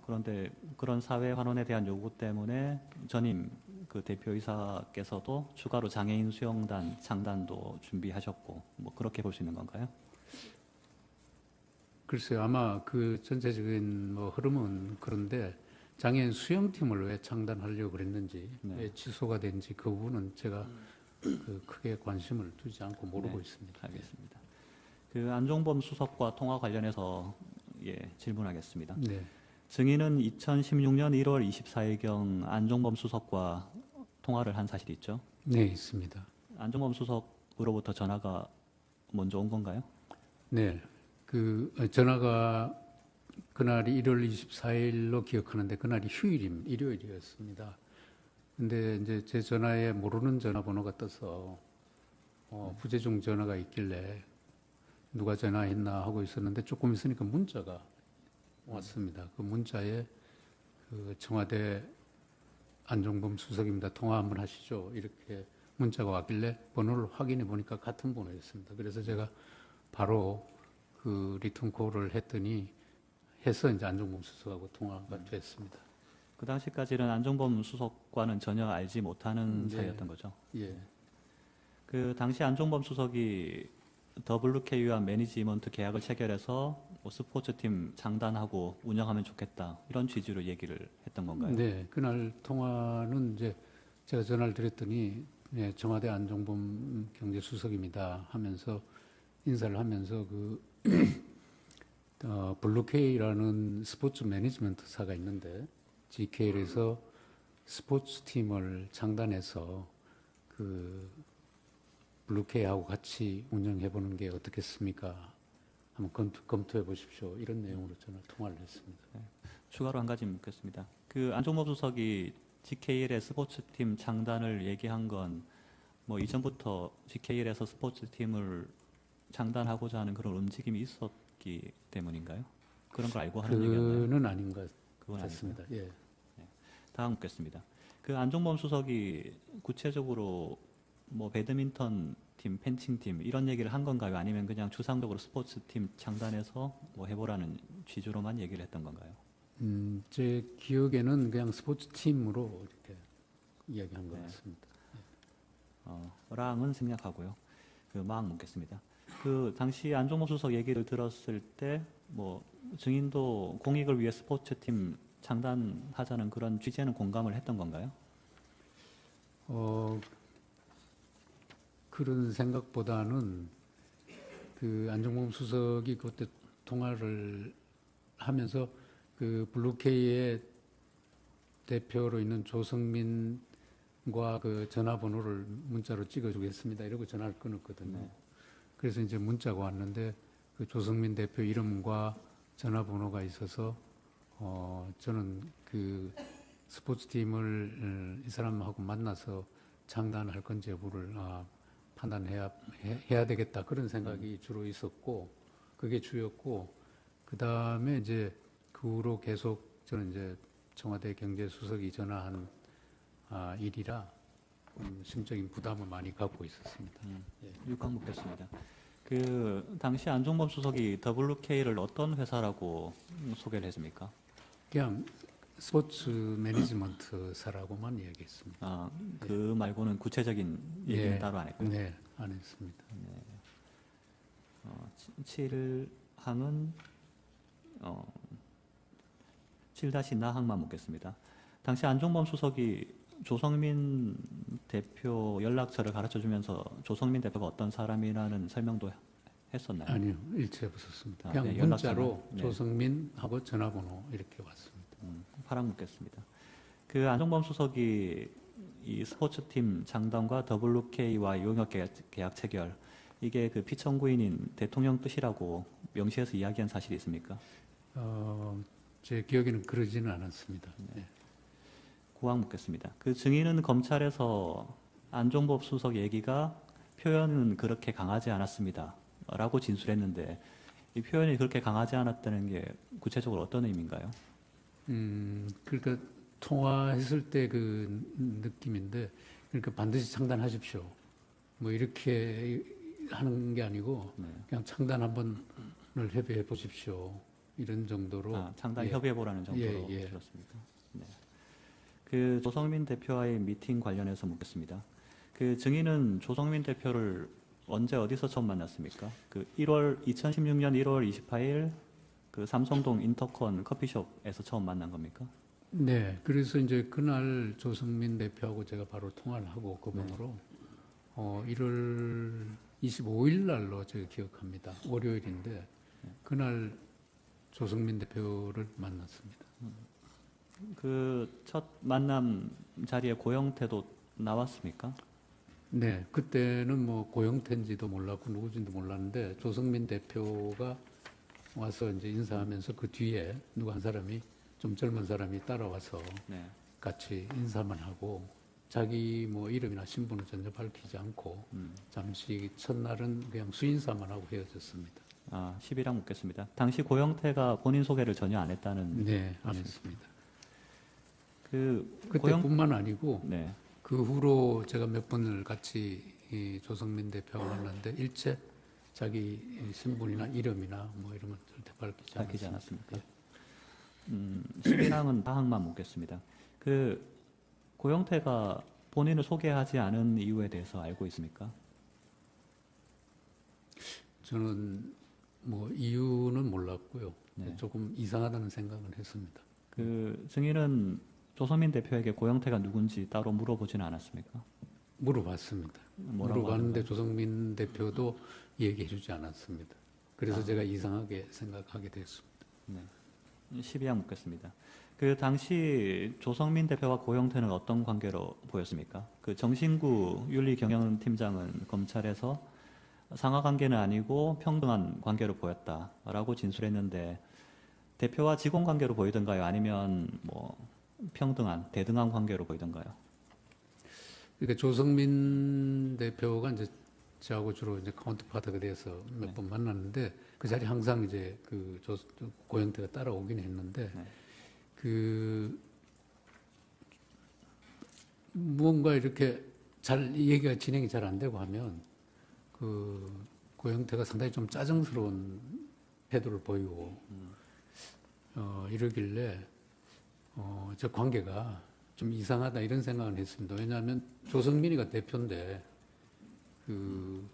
그런데 그런 사회 환원에 대한 요구 때문에 전임 그 대표이사께서도 추가로 장애인 수영단 창단도 준비하셨고 뭐 그렇게 볼 수 있는 건가요? 글쎄요, 아마 그 전체적인 뭐 흐름은 그런데 장애인 수영팀을 왜 창단하려고 그랬는지, 네. 왜 취소가 된지 그 부분은 제가 그 크게 관심을 두지 않고 모르고 네, 있습니다. 알겠습니다. 그 안종범 수석과 통화 관련해서 질문하겠습니다. 네. 증인은 2016년 1월 24일경 안종범 수석과 통화를 한 사실이 있죠? 네, 있습니다. 안종범 수석으로부터 전화가 먼저 온 건가요? 네. 그 전화가 그날이 1월 24일로 기억하는데 그날이 일요일이었습니다. 근데 이제 제 전화에 모르는 전화번호가 떠서 부재중 전화가 있길래 누가 전화했나 하고 있었는데 조금 있으니까 문자가 왔습니다. 그 문자에 그 청와대 안종범 수석입니다. 통화 한번 하시죠. 이렇게 문자가 왔길래 번호를 확인해 보니까 같은 번호였습니다. 그래서 제가 바로 그 리턴콜을 했더니 해서 이제 안종범 수석하고 통화가 됐습니다. 그 당시까지는 안종범 수석과는 전혀 알지 못하는 네. 사이였던 거죠. 예. 그 당시 안종범 수석이 WK와 매니지먼트 계약을 체결해서 뭐 스포츠팀 장단하고 운영하면 좋겠다 이런 취지로 얘기를 했던 건가요? 네, 그날 통화는 이제 제가 전화를 드렸더니 네, 청와대 안종범 경제수석입니다 하면서 인사를 하면서 그 블루케이라는 스포츠 매니지먼트사가 있는데 GK에서 스포츠팀을 장단해서 그 블루케이하고 같이 운영해보는 게 어떻겠습니까? 한번 검토해 보십시오. 이런 내용으로 전화 통화를 했습니다. 추가로 한 가지 묻겠습니다. 그 안종범 수석이 GKL의 스포츠팀 장단을 얘기한 건 뭐 이전부터 GKL에서 스포츠팀을 장단하고자 하는 그런 움직임이 있었기 때문인가요? 그런 걸 알고 하는 얘기였나요? 그는 아닌 것 그건 같습니다. 예. 다음 묻겠습니다. 그 안종범 수석이 구체적으로 뭐 배드민턴 팀, 펜싱 팀 이런 얘기를 한 건가요? 아니면 그냥 추상적으로 스포츠 팀 장단해서 뭐 해보라는 취지로만 얘기를 했던 건가요? 제 기억에는 그냥 스포츠 팀으로 이렇게 이야기한 것 네. 같습니다. 랑은 생략하고요. 그 마ang 묻겠습니다. 그 당시 안종범 수석 얘기를 들었을 때 뭐 증인도 공익을 위해 스포츠 팀 장단하자는 그런 취지에는 공감을 했던 건가요? 그런 생각보다는 그 안종범 수석이 그때 통화를 하면서 그 블루케이의 대표로 있는 조성민과 그 전화번호를 문자로 찍어주겠습니다. 이러고 전화를 끊었거든요. 네. 그래서 이제 문자가 왔는데 그 조성민 대표 이름과 전화번호가 있어서 저는 그 스포츠팀을 이 사람하고 만나서 장단할 건지 여부를 판단해야 되겠다 그런 생각이 주로 있었고 그게 주였고 그 다음에 이제 그 후로 계속 저는 이제 청와대 경제수석이 전화한 일이라 심적인 부담을 많이 갖고 있었습니다. 6강 묻겠습니다. 그 당시 안종범 수석이 WK를 어떤 회사라고 소개를 했습니까? 그냥 스포츠 매니지먼트사라고만 이야기했습니다. 그 말고는 구체적인 얘기는 따로 안 했고요. 네, 안 했습니다. 7항은 7-나항만 묻겠습니다. 당시 안종범 수석이 조성민 대표 연락처를 가르쳐주면서 조성민 대표가 어떤 사람이라는 설명도 했었나요? 아니요, 일체 없었습니다. 아, 그냥 네, 연락처만. 문자로 네. 조성민하고 전화번호 이렇게 왔습니다. 8항 묻겠습니다. 그 안종범 수석이 이 스포츠팀 장단과 WK와 용역 계약 체결 이게 그 피청구인인 대통령 뜻이라고 명시해서 이야기한 사실이 있습니까? 제 기억에는 그러지는 않았습니다. 네. 9항 묻겠습니다. 그 증인은 검찰에서 안종범 수석 얘기가 표현은 그렇게 강하지 않았습니다. 라고 진술했는데 이 표현이 그렇게 강하지 않았다는 게 구체적으로 어떤 의미인가요? 그러니까 통화했을 때 그 느낌인데 그러니까 반드시 창단하십시오. 뭐 이렇게 하는 게 아니고 그냥 창단 한번을 협의해 보십시오. 이런 정도로 창단 예. 협의해보라는 정도로 예. 들었습니다. 네. 그 조성민 대표와의 미팅 관련해서 묻겠습니다. 그 증인은 조성민 대표를 언제 어디서 처음 만났습니까? 그 2016년 1월 28일 그 삼성동 인터컨 커피숍에서 처음 만난 겁니까? 네, 그래서 이제 그날 조성민 대표하고 제가 바로 통화를 하고 그분으로 1월 25일 날로 제가 기억합니다. 월요일인데 그날 조성민 대표를 만났습니다. 그 첫 만남 자리에 고영태도 나왔습니까? 네, 그때는 뭐 고영태인지도 몰랐고 누구인지도 몰랐는데 조성민 대표가 와서 이제 인사하면서 그 뒤에 누구 한 사람이 좀 젊은 사람이 따라와서 네. 같이 인사만 하고 자기 뭐 이름이나 신분을 전혀 밝히지 않고 잠시 첫날은 그냥 수인사만 하고 헤어졌습니다. 10이랑 묻겠습니다. 당시 고영태가 본인 소개를 전혀 안 했다는. 네, 안 했습니다. 그 그때뿐만 아니고 네. 그 후로 제가 몇 번을 같이 이 조성민 대표와 만났는데 일체 자기 신분이나 이름이나 뭐 이런 건 절대 밝히지 않았습니다. 않았습니까? 10이랑은 다항만 묻겠습니다. 그 고영태가 본인을 소개하지 않은 이유에 대해서 알고 있습니까? 저는 뭐 이유는 몰랐고요. 네. 조금 이상하다는 생각은 했습니다. 그 증인은 조성민 대표에게 고영태가 누군지 따로 물어보지는 않았습니까? 물어봤습니다. 뭐라고 물어봤는데 조성민 대표도 얘기해주지 않았습니다. 그래서 제가 이상하게 생각하게 됐습니다. 네. 12양 묻겠습니다. 그 당시 조성민 대표와 고영태는 어떤 관계로 보였습니까? 그 정신구 윤리경영팀장은 검찰에서 상하 관계는 아니고 평등한 관계로 보였다라고 진술했는데 대표와 직원 관계로 보이던가요? 아니면 뭐 평등한 대등한 관계로 보이던가요? 그러니까 조성민 대표가 이제 저하고 주로 이제 카운터파트가 돼서 몇 번 만났는데 그 자리에 항상 이제 그 고영태가 따라오긴 했는데 네. 그 무언가 이렇게 잘 얘기가 진행이 잘 안 되고 하면 그 고영태가 상당히 좀 짜증스러운 태도를 보이고 이러길래 저 관계가 좀 이상하다 이런 생각을 했습니다. 왜냐하면 조성민이가 대표인데 그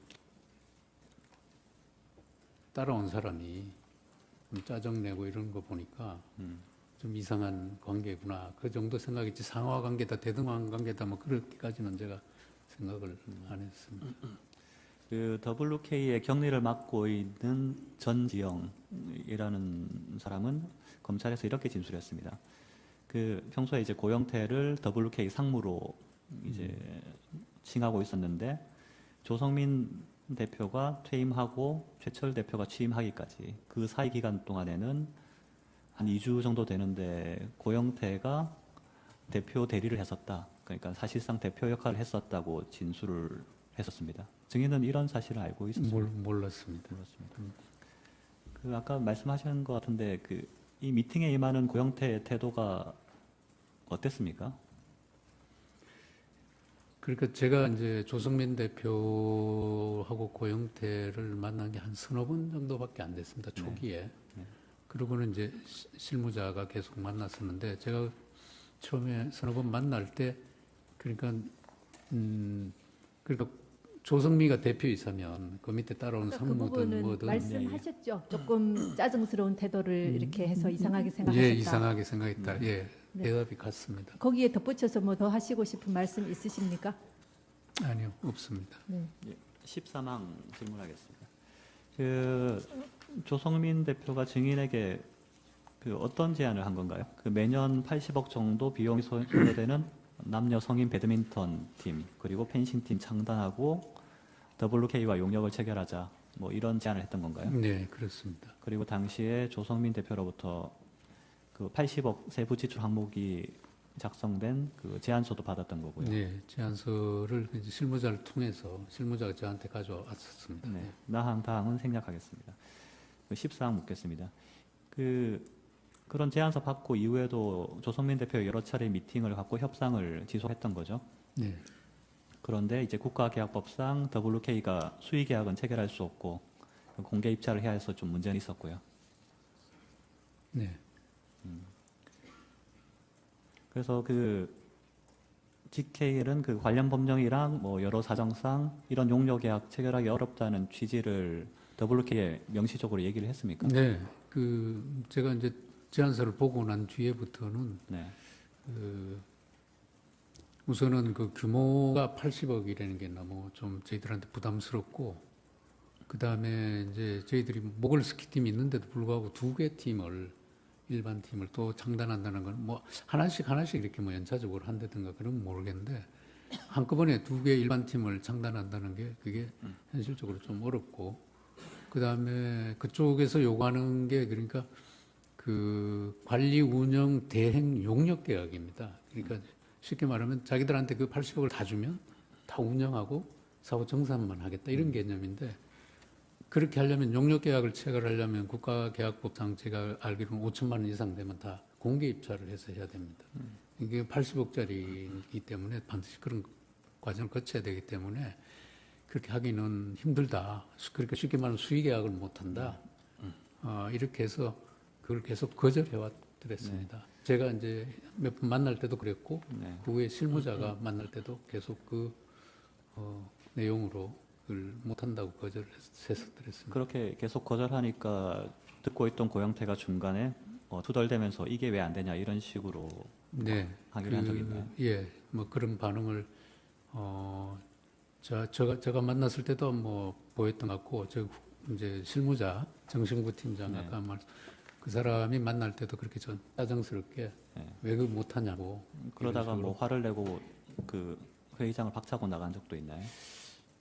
따라온 사람이 좀 짜증내고 이런 거 보니까 좀 이상한 관계구나 그 정도 생각했지 상하 관계다 대등한 관계다 뭐 그렇게까지는 제가 생각을 안 했습니다. 그 WK의 격리를 맡고 있는 전지영이라는 사람은 검찰에서 이렇게 진술했습니다. 그 평소에 이제 고영태를 WK 상무로 이제 칭하고 있었는데 조성민 대표가 퇴임하고 최철 대표가 취임하기까지 그 사이 기간 동안에는 한 2주 정도 되는데 고영태가 대표 대리를 했었다. 그러니까 사실상 대표 역할을 했었다고 진술을 했었습니다. 증인은 이런 사실을 알고 있었습니다. 몰랐습니다. 그 아까 말씀하신 것 같은데 그 이 미팅에 임하는 고영태의 태도가 어땠습니까? 그러니까 제가 이제 조성민 대표하고 고영태를 만난 게 한 서너 번 정도밖에 안 됐습니다. 초기에. 그러고는 이제 실무자가 계속 만났었는데 제가 처음에 서너 번 만날 때 그러니까 조성미가 대표이사면 그 밑에 따라온 그 상무든 부분은 뭐든 말씀하셨죠. 조금 짜증스러운 태도를 이렇게 해서 이상하게 생각하셨다. 예, 이상하게 생각했다. 예, 네. 대답이 같습니다. 거기에 덧붙여서 뭐 더 하시고 싶은 말씀 있으십니까? 아니요, 없습니다. 네. 13항 질문하겠습니다. 그 조성민 대표가 증인에게 그 어떤 제안을 한 건가요? 그 매년 80억 정도 비용이 소요되는 남녀 성인 배드민턴 팀 그리고 펜싱 팀 창단하고 WK와 용역을 체결하자 뭐 이런 제안을 했던 건가요? 네, 그렇습니다. 그리고 당시에 조성민 대표로부터 그 80억 세부 지출 항목이 작성된 그 제안서도 받았던 거고요. 네, 제안서를 이제 실무자를 통해서 실무자가 저한테 가져왔었습니다. 네, 나항 다항은 생략하겠습니다. 14항 묻겠습니다. 그런 제안서 받고 이후에도 조성민 대표 여러 차례 미팅을 갖고 협상을 지속했던 거죠. 네, 그런데 이제 국가계약법상 WK가 수의계약은 체결할 수 없고 공개 입찰을 해야 해서 좀 문제는 있었고요. 네. 그래서 그 GKL은 그 관련 법령이랑 뭐 여러 사정상 이런 용료 계약 체결하기 어렵다는 취지를 WK에 명시적으로 얘기를 했습니까? 네, 제가 이제 제안서를 보고 난 뒤에부터는 네. 우선은 그 규모가 80억이라는 게 너무 좀 저희들한테 부담스럽고, 그 다음에 이제 저희들이 모글 스키 팀이 있는데도 불구하고 2개 팀을, 일반 팀을 또 창단한다는 건 뭐 하나씩 이렇게 뭐 연차적으로 한다든가 그러면 모르겠는데, 한꺼번에 2개 일반 팀을 창단한다는 게 그게 현실적으로 좀 어렵고, 그 다음에 그쪽에서 요구하는 게 그러니까 그 관리 운영 대행 용역 계약입니다. 그러니까 쉽게 말하면 자기들한테 그 80억을 다 주면 다 운영하고 사후 정산만 하겠다 이런 개념인데, 그렇게 하려면 용역 계약을 체결하려면 국가계약법상 제가 알기로는 5천만 원 이상 되면 다 공개 입찰을 해서 해야 됩니다. 이게 80억짜리이기 때문에 반드시 그런 과정을 거쳐야 되기 때문에 그렇게 하기는 힘들다. 그러니까 쉽게 말하면 수의 계약을 못 한다. 이렇게 해서 그걸 계속 거절해 왔더랬습니다. 제가 이제 몇 번 만날 때도 그랬고, 네. 그 후에 실무자가 만날 때도 계속 그 내용으로 그걸 못 한다고 거절했었더랬습니다. 그렇게 계속 거절하니까 듣고 있던 고영태가 중간에 투덜대면서 이게 왜 안 되냐 이런 식으로 네, 하기로 한 적이 있나요? 예, 뭐 그런 반응을 제가 만났을 때도 뭐 보였던 것 같고, 저 이제 실무자 정신구 팀장 네. 아까 그 사람이 만날 때도 그렇게 좀 짜증스럽게 네. 왜 그 못하냐고. 그러다가 이런 식으로. 뭐 화를 내고 그 회의장을 박차고 나간 적도 있나요?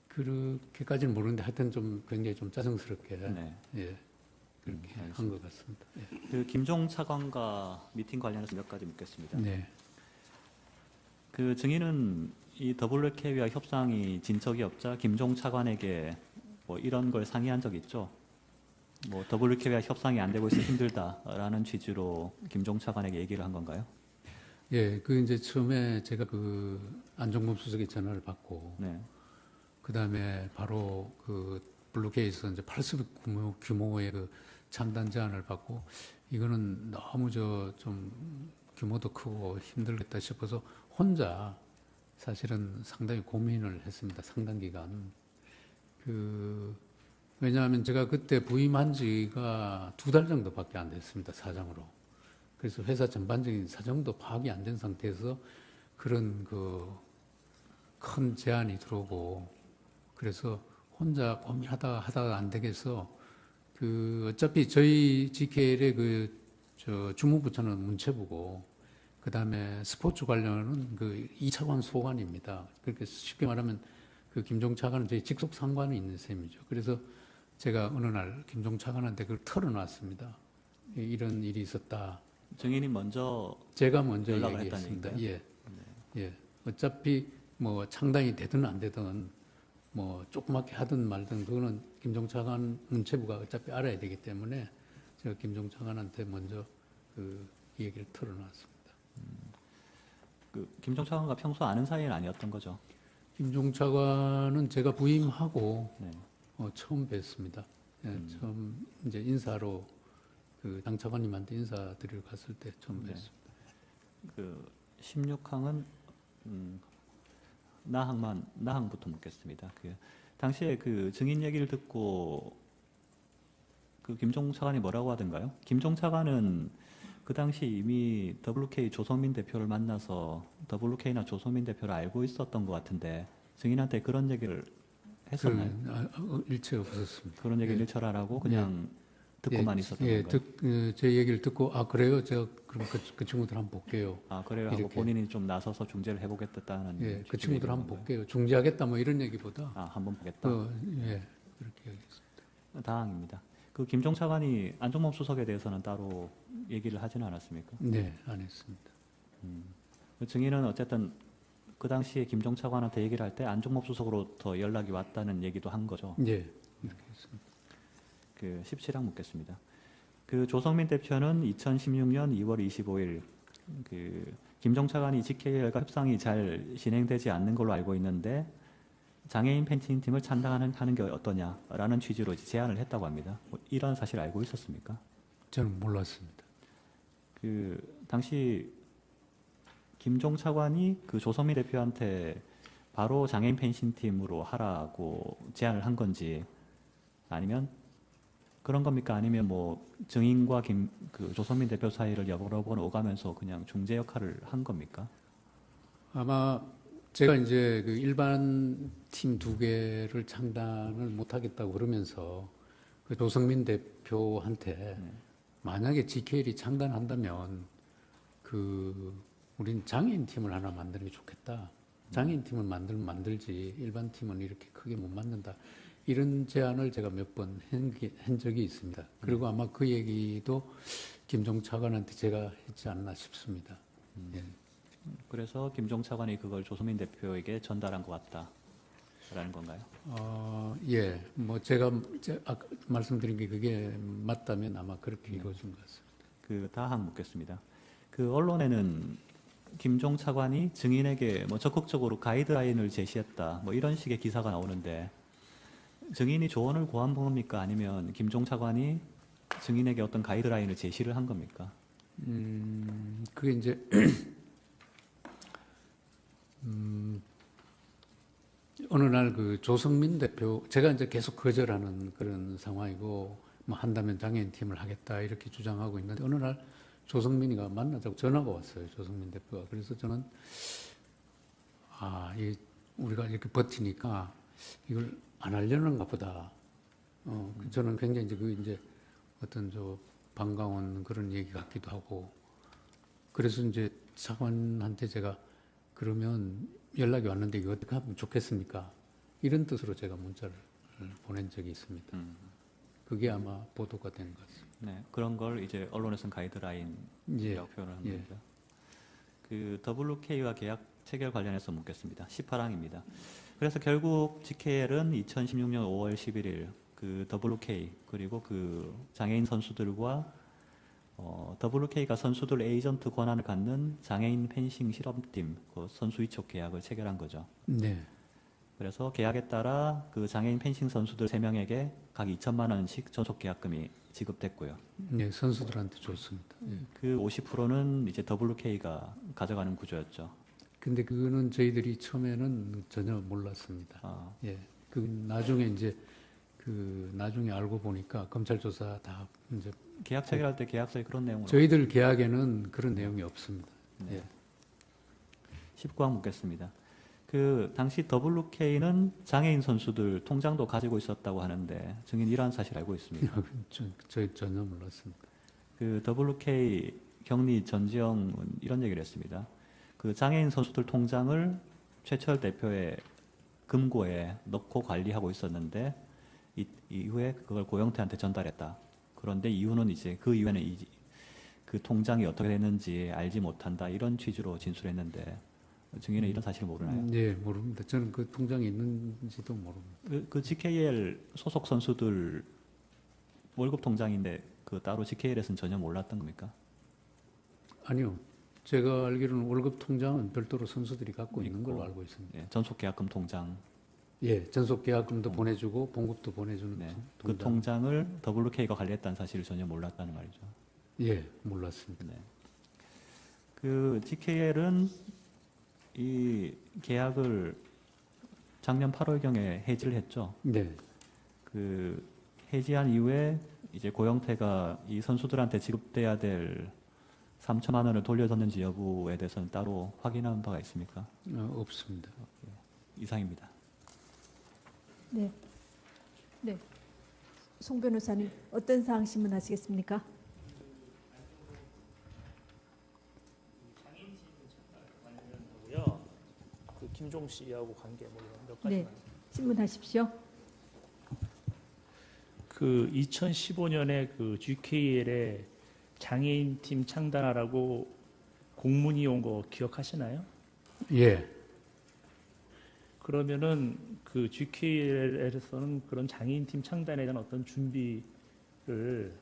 그렇게까지는 모르는데 하여튼 좀 굉장히 좀 짜증스럽게 네. 예, 그렇게 한 것 같습니다. 예. 그 김종 차관과 미팅 관련해서 몇 가지 묻겠습니다. 네. 그 증인은 이 WK와 협상이 진척이 없자 김종 차관에게 뭐 이런 걸 상의한 적 있죠. 뭐 WK와 협상이 안 되고 있어 힘들다라는 취지로 김종 차관에게 얘기를 한 건가요? 예, 그 이제 처음에 제가 그 안종범 수석의 전화를 받고, 네. 그 다음에 바로 그 블루케이에서 이제 80억 규모의 그 창단 제안을 받고, 이거는 너무 좀 규모도 크고 힘들겠다 싶어서 혼자 사실은 상당히 고민을 했습니다. 상당 기간. 왜냐하면 제가 그때 부임한 지가 2달 정도밖에 안 됐습니다. 사장으로. 그래서 회사 전반적인 사정도 파악이 안 된 상태에서 그런 큰 제안이 들어오고, 그래서 혼자 고민하다가 안 되겠어. 어차피 저희 GKL의 주무부처는 문체부고, 그 다음에 스포츠 관련은 2차관 소관입니다. 그렇게 쉽게 말하면 김종 차관은 저희 직속 상관이 있는 셈이죠. 그래서 제가 어느 날 김종 차관한테 그걸 털어놨습니다. 이런 일이 있었다. 증인이 먼저 제가 먼저 연락을 얘기했습니다. 했다는 예. 예. 어차피 뭐 창당이 되든 안 되든 뭐 조그맣게 하든 말든 그거는 김종 차관 문체부가 어차피 알아야 되기 때문에 제가 김종 차관한테 먼저 이 얘기를 털어놨습니다. 김종 차관과 평소 아는 사이는 아니었던 거죠. 김종 차관은 제가 부임하고 네. 처음 뵀습니다. 예, 처음 이제 인사로 당 차관님한테 인사드리러 갔을 때 처음 네. 뵀습니다. 16항은 나항부터 묻겠습니다. 당시에 증인 얘기를 듣고 김종 차관이 뭐라고 하던가요? 김종 차관은 그 당시 이미 WK 조성민 대표를 만나서 WK나 조성민 대표를 알고 있었던 것 같은데 증인한테 그런 얘기를 했었나요? 일체 없었습니다. 그런 얘기를 일철하라고 그냥 듣고만 있었던 건가요? 제 얘기를 듣고 그래요? 제가 그럼 그 친구들 한번 볼게요. 그래요 하고 이렇게. 본인이 좀 나서서 중재를 해보겠다는 예, 그 취지로 친구들 얘기한 한번 건가요? 볼게요. 중재하겠다 뭐 이런 얘기보다 한번 보겠다. 예, 그렇게 얘기했습니다. 다항입니다. 김종 차관이 안종범 수석에 대해서는 따로 얘기를 하지는 않았습니까? 네, 안 했습니다. 증인은 어쨌든 그 당시에 김종 차관한테 얘기를 할 때 안종범 수석으로부터 연락이 왔다는 얘기도 한 거죠. 예, 이렇게 했습니다. 17항 묻겠습니다. 조성민 대표는 2016년 2월 25일 김종 차관이 GKL과 협상이 잘 진행되지 않는 걸로 알고 있는데 장애인 펜싱 팀을 창단하는 게 어떠냐라는 취지로 제안을 했다고 합니다. 이런 사실 알고 있었습니까? 저는 몰랐습니다. 당시 김종 차관이 그 조성민 대표한테 바로 장애인 펜싱팀으로 하라고 제안을 한 건지 아니면 그런 겁니까? 아니면 뭐 증인과 그 조성민 대표 사이를 여러 번 오가면서 그냥 중재 역할을 한 겁니까? 아마 제가 이제 그 일반 팀 2개를 창단을 못하겠다고 그러면서 그 조성민 대표한테 만약에 GKL이 창단한다면 우린 장애인 팀을 하나 만드는 게 좋겠다. 장애인 팀을 만들면 만들지 일반 팀은 이렇게 크게 못 만든다. 이런 제안을 제가 몇 번 한 적이 있습니다. 그리고 아마 그 얘기도 김종 차관한테 제가 했지 않나 싶습니다. 예. 그래서 김종 차관이 그걸 조성민 대표에게 전달한 것 같다라는 건가요? 예. 뭐 제가 아까 말씀드린 게 그게 맞다면 아마 그렇게 이루어진 것 같습니다. 그 다음 묻겠습니다. 그 언론에는 김종 차관이 증인에게 뭐 적극적으로 가이드라인을 제시했다, 뭐 이런 식의 기사가 나오는데 증인이 조언을 구한 겁니까? 아니면 김종 차관이 증인에게 어떤 가이드라인을 제시를 한 겁니까? 그게 이제 어느 날 그 조성민 대표, 제가 이제 계속 거절하는 그런 상황이고, 뭐 한다면 장애인 팀을 하겠다 이렇게 주장하고 있는데 어느 날 조성민이가 만나자고 전화가 왔어요. 조성민 대표가. 그래서 저는 우리가 이렇게 버티니까 이걸 안 하려는가 보다. 저는 굉장히 이제 어떤 반가운 그런 얘기 같기도 하고. 그래서 이제 차관한테 제가 그러면 연락이 왔는데 이거 어떻게 하면 좋겠습니까? 이런 뜻으로 제가 문자를 보낸 적이 있습니다. 그게 아마 보도가 된 것 같습니다. 네, 그런 걸 이제 언론에서는 가이드라인이라고 예. 표현을 예. 합니다. 그 WK와 계약 체결 관련해서 묻겠습니다. 18항입니다. 그래서 결국 GKL은 2016년 5월 11일 그 WK 그리고 그 장애인 선수들과 WK가 선수들 에이전트 권한을 갖는 장애인 펜싱 실험팀 그 선수 위촉 계약을 체결한 거죠. 네. 그래서 계약에 따라 그 장애인 펜싱 선수들 3명에게 각 2천만 원씩 전속 계약금이 지급됐고요. 네, 선수들한테 줬습니다. 예. 그 50%는 이제 WK가 가져가는 구조였죠. 근데 그거는 저희들이 처음에는 전혀 몰랐습니다. 예. 그 나중에 이제 나중에 알고 보니까 검찰 조사 다 이제 계약 체결할 때 계약서에 그런 내용을 저희들 계약에는 그런 내용이 없습니다. 네. 예. 19항 묻겠습니다. 그 당시 WK는 장애인 선수들 통장도 가지고 있었다고 하는데 증인 이러한 사실 알고 있습니다. 저희 전혀 몰랐습니다. 그 WK 경리 전지영은 이런 얘기를 했습니다. 그 장애인 선수들 통장을 최철 대표의 금고에 넣고 관리하고 있었는데 이후에 그걸 고영태한테 전달했다. 그런데 이유는 이제 그 이후에는 그 통장이 어떻게 됐는지 알지 못한다. 이런 취지로 진술했는데 증인은 이런 사실을 모르나요? 네, 모릅니다. 저는 그 통장이 있는지도 모릅니다. 그 GKL 소속 선수들 월급 통장인데 그 따로 GKL에서는 전혀 몰랐던 겁니까? 아니요. 제가 알기로는 월급 통장은 별도로 선수들이 갖고 있는 걸로 알고 있습니다. 예, 전속 계약금 통장. 예, 전속 계약금도 보내주고 봉급도 보내주는 네. 통장. 그 통장을 WK가 관리했다는 사실을 전혀 몰랐다는 말이죠. 예, 몰랐습니다. 네. 그 GKL은 이 계약을 작년 8월경에 해지를 했죠. 네. 그 해지한 이후에 이제 고영태가 이 선수들한테 지급돼야 될 3천만 원을 돌려줬는지 여부에 대해서는 따로 확인한 바가 있습니까? 없습니다. 이상입니다. 네. 네. 송 변호사님, 어떤 사항 신문하시겠습니까? 그 김종 씨하고 관계 뭐 이런 몇 가지. 네. 신문하십시오. 그 2015년에 그 GKL에 장애인 팀 창단하라고 공문이 온 거 기억하시나요? 예. 그러면은 그 GKL에서는 그런 장애인 팀 창단에 대한 어떤 준비를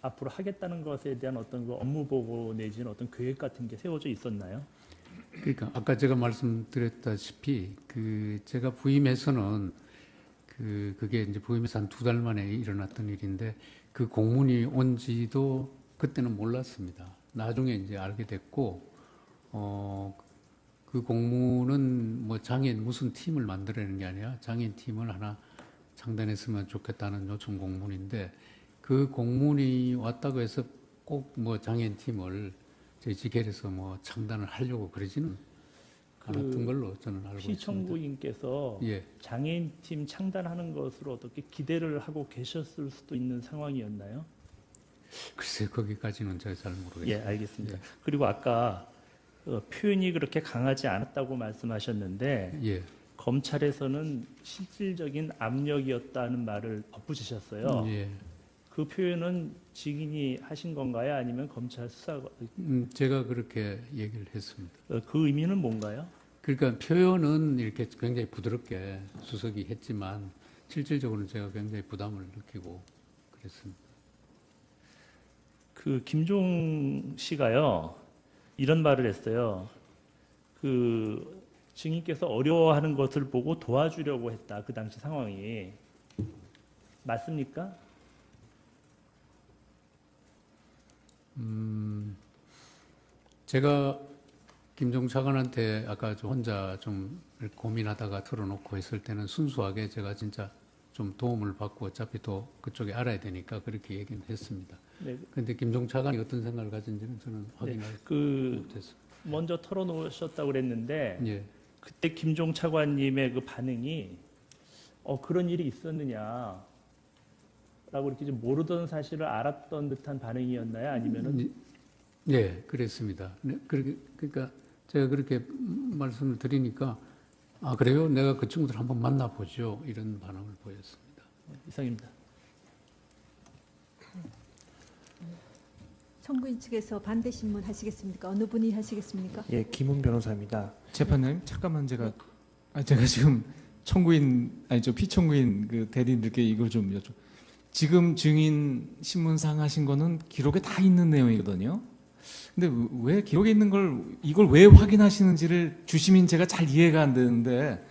앞으로 하겠다는 것에 대한 어떤 그 업무 보고 내지는 어떤 계획 같은 게 세워져 있었나요? 그러니까 아까 제가 말씀드렸다시피 그 제가 부임해서는 그게 이제 부임해서 한 2달 만에 일어났던 일인데 그 공문이 온지도 그때는 몰랐습니다. 나중에 이제 알게 됐고, 그 공문은 뭐 장애인 무슨 팀을 만들어내는 게 아니라 장애인 팀을 하나 창단했으면 좋겠다는 요청 공문인데, 그 공문이 왔다고 해서 꼭 뭐 장애인 팀을 저희 지켈에서 뭐 창단을 하려고 그러지는 않았던 걸로 저는 알고 있습니다. 피청구인께서 예. 장애인 팀 창단하는 것으로 어떻게 기대를 하고 계셨을 수도 있는 상황이었나요? 글쎄 거기까지는 제가 잘 모르겠습니다. 예, 알겠습니다. 그리고 아까 표현이 그렇게 강하지 않았다고 말씀하셨는데 예. 검찰에서는 실질적인 압력이었다는 말을 덧붙이셨어요. 예. 그 표현은 증인이 하신 건가요? 아니면 검찰 수사가 제가 그렇게 얘기를 했습니다. 그 의미는 뭔가요? 그러니까 표현은 이렇게 굉장히 부드럽게 수석이 했지만 실질적으로는 제가 굉장히 부담을 느끼고 그랬습니다. 그 김종 씨가요 이런 말을 했어요. 그 증인께서 어려워하는 것을 보고 도와주려고 했다. 그 당시 상황이 맞습니까? 제가 김종 차관한테 아까 저 혼자 좀 고민하다가 털어놓고 했을 때는 순수하게 제가 진짜 좀 도움을 받고 어차피 또 그쪽에 알아야 되니까 그렇게 얘기는 했습니다. 네. 그런데 김종 차관이 어떤 생각을 가진지는 저는 확인할 그 못했어요. 먼저 털어놓으셨다고 그랬는데 예. 그때 김종 차관님의 그 반응이 그런 일이 있었느냐라고 이렇게 좀 모르던 사실을 알았던 듯한 반응이었나요? 아니면은 예, 그랬습니다. 네, 그러니까 제가 그렇게 말씀을 드리니까 아 그래요? 내가 그 친구들 한번 만나보죠. 이런 반응을 보였습니다. 이상입니다. 청구인 측에서 반대 신문 하시겠습니까? 어느 분이 하시겠습니까? 예, 김훈 변호사입니다. 재판장님 잠깐만 제가 지금 청구인 아니죠 피청구인 그 대리인들께 이걸 좀 여쭤. 지금 증인 신문상 하신 거는 기록에 다 있는 내용이거든요. 근데 왜 기록에 있는 걸 이걸 왜 확인하시는지를 주시민 제가 잘 이해가 안 되는데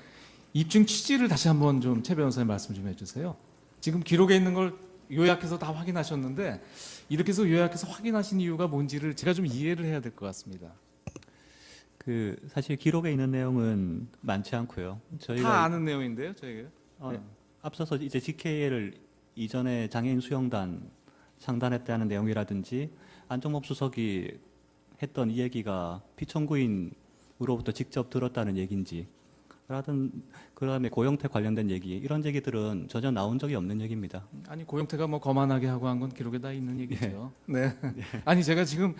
입증 취지를 다시 한번 좀 최 변호사님 말씀 좀 해주세요. 지금 기록에 있는 걸 요약해서 다 확인하셨는데 이렇게 해서 요약해서 확인하신 이유가 뭔지를 제가 좀 이해를 해야 될 것 같습니다. 그 사실 기록에 있는 내용은 많지 않고요. 저희가 다 아는 내용인데요, 저희가. 네. 앞서서 이제 GK를 이전에 장애인 수영단 창단했다는 내용이라든지 안종범 수석이 했던 이 얘기가 피청구인으로부터 직접 들었다는 얘기인지 그다음에 고영태 관련된 얘기 이런 얘기들은 전혀 나온 적이 없는 얘기입니다. 아니 고영태가 뭐 거만하게 하고 한 건 기록에 다 있는 얘기죠. 네. 아니 제가 지금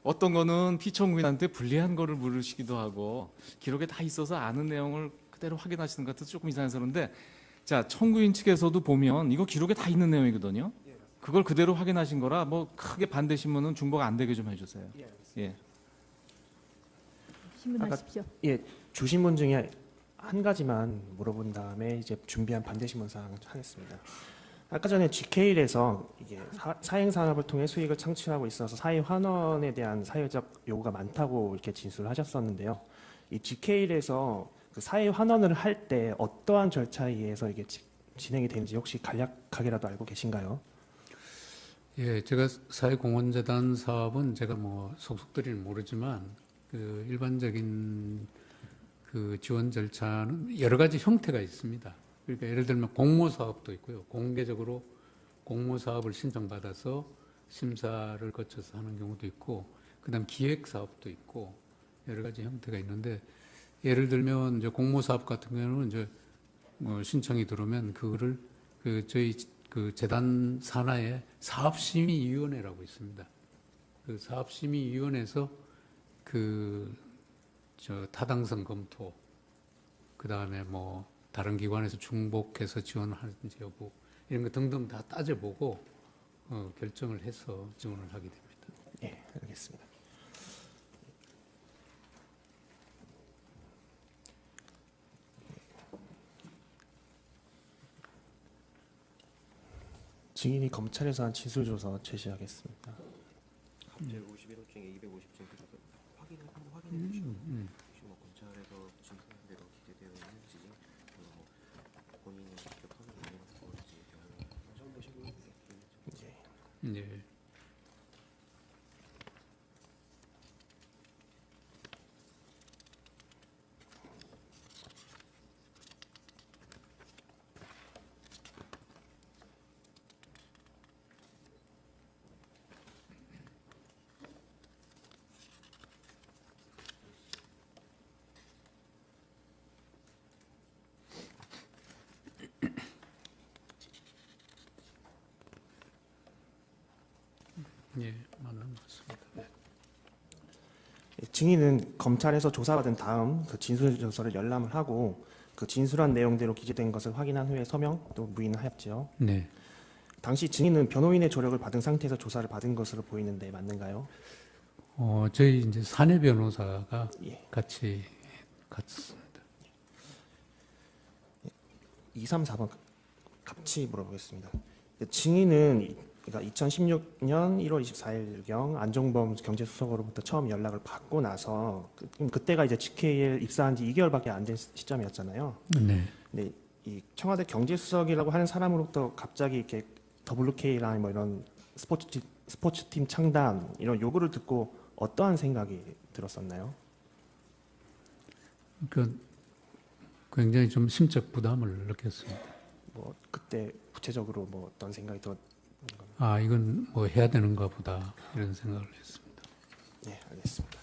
어떤 거는 피청구인한테 불리한 거를 물으시기도 하고 기록에 다 있어서 아는 내용을 그대로 확인하시는 것 같아서 조금 이상해서 그런데 자 청구인 측에서도 보면 이거 기록에 다 있는 내용이거든요. 그걸 그대로 확인하신 거라 뭐 크게 반대 신문은 중복 안 되게 좀 해주세요. 예. 신문하십시오. 예, 주신문 중에 한 가지만 물어본 다음에 이제 준비한 반대 신문 사항을 하겠습니다. 아까 전에 GK에서 이게 사행 산업을 통해 수익을 창출하고 있어서 사회 환원에 대한 사회적 요구가 많다고 이렇게 진술하셨었는데요. 이 GK에서 그 사회 환원을 할 때 어떠한 절차에 의해서 이게 진행이 되는지 혹시 간략하게라도 알고 계신가요? 예, 제가 사회공헌재단 사업은 제가 뭐 속속들이는 모르지만 그 일반적인 그 지원 절차는 여러 가지 형태가 있습니다. 그러니까 예를 들면 공모 사업도 있고요. 공개적으로 공모 사업을 신청받아서 심사를 거쳐서 하는 경우도 있고, 그다음 기획 사업도 있고 여러 가지 형태가 있는데 예를 들면 이제 공모 사업 같은 경우는 이제 신청이 들어오면 그거를 저희 그 재단 산하에 사업심의위원회라고 있습니다. 그 사업심의위원회에서 타당성 검토, 그 다음에 뭐 다른 기관에서 중복해서 지원하는지 여부 이런 거 등등 다 따져보고 결정을 해서 지원을 하게 됩니다. 예, 알겠습니다. 증인이 검찰에서 한 진술조서 제시하겠습니다. 제 51호 중에 250중 확인해 주시고 혹시 뭐 검찰에서 진술한 대로 기재되어 있는지 뭐 본인이 직접 확인해 보는지 예. 예. 예, 맞는 것 같습니다. 네. 증인은 검찰에서 조사받은 다음 그 진술조서를 열람을 하고 그 진술한 내용대로 기재된 것을 확인한 후에 서명 또 무인하였죠. 네. 당시 증인은 변호인의 조력을 받은 상태에서 조사를 받은 것으로 보이는데 맞는가요? 저희 이제 사내 변호사가 예. 같이 갔습니다. 2, 3, 4번 같이 물어보겠습니다. 증인은 그러니까 2016년 1월 24일경 안종범 경제수석으로부터 처음 연락을 받고 나서 그때가 이제 GK에 입사한 지 2개월밖에 안 된 시점이었잖아요. 네. 근데 이 청와대 경제수석이라고 하는 사람으로부터 갑자기 이렇게 WK랑 뭐 이런 스포츠팀 창단 이런 요구를 듣고 어떠한 생각이 들었었나요? 그 굉장히 좀 심적 부담을 느꼈습니다. 뭐 그때 구체적으로 뭐 어떤 생각이 들었나요? 아, 이건 뭐 해야 되는가 보다 이런 생각을 했습니다. 네, 알겠습니다.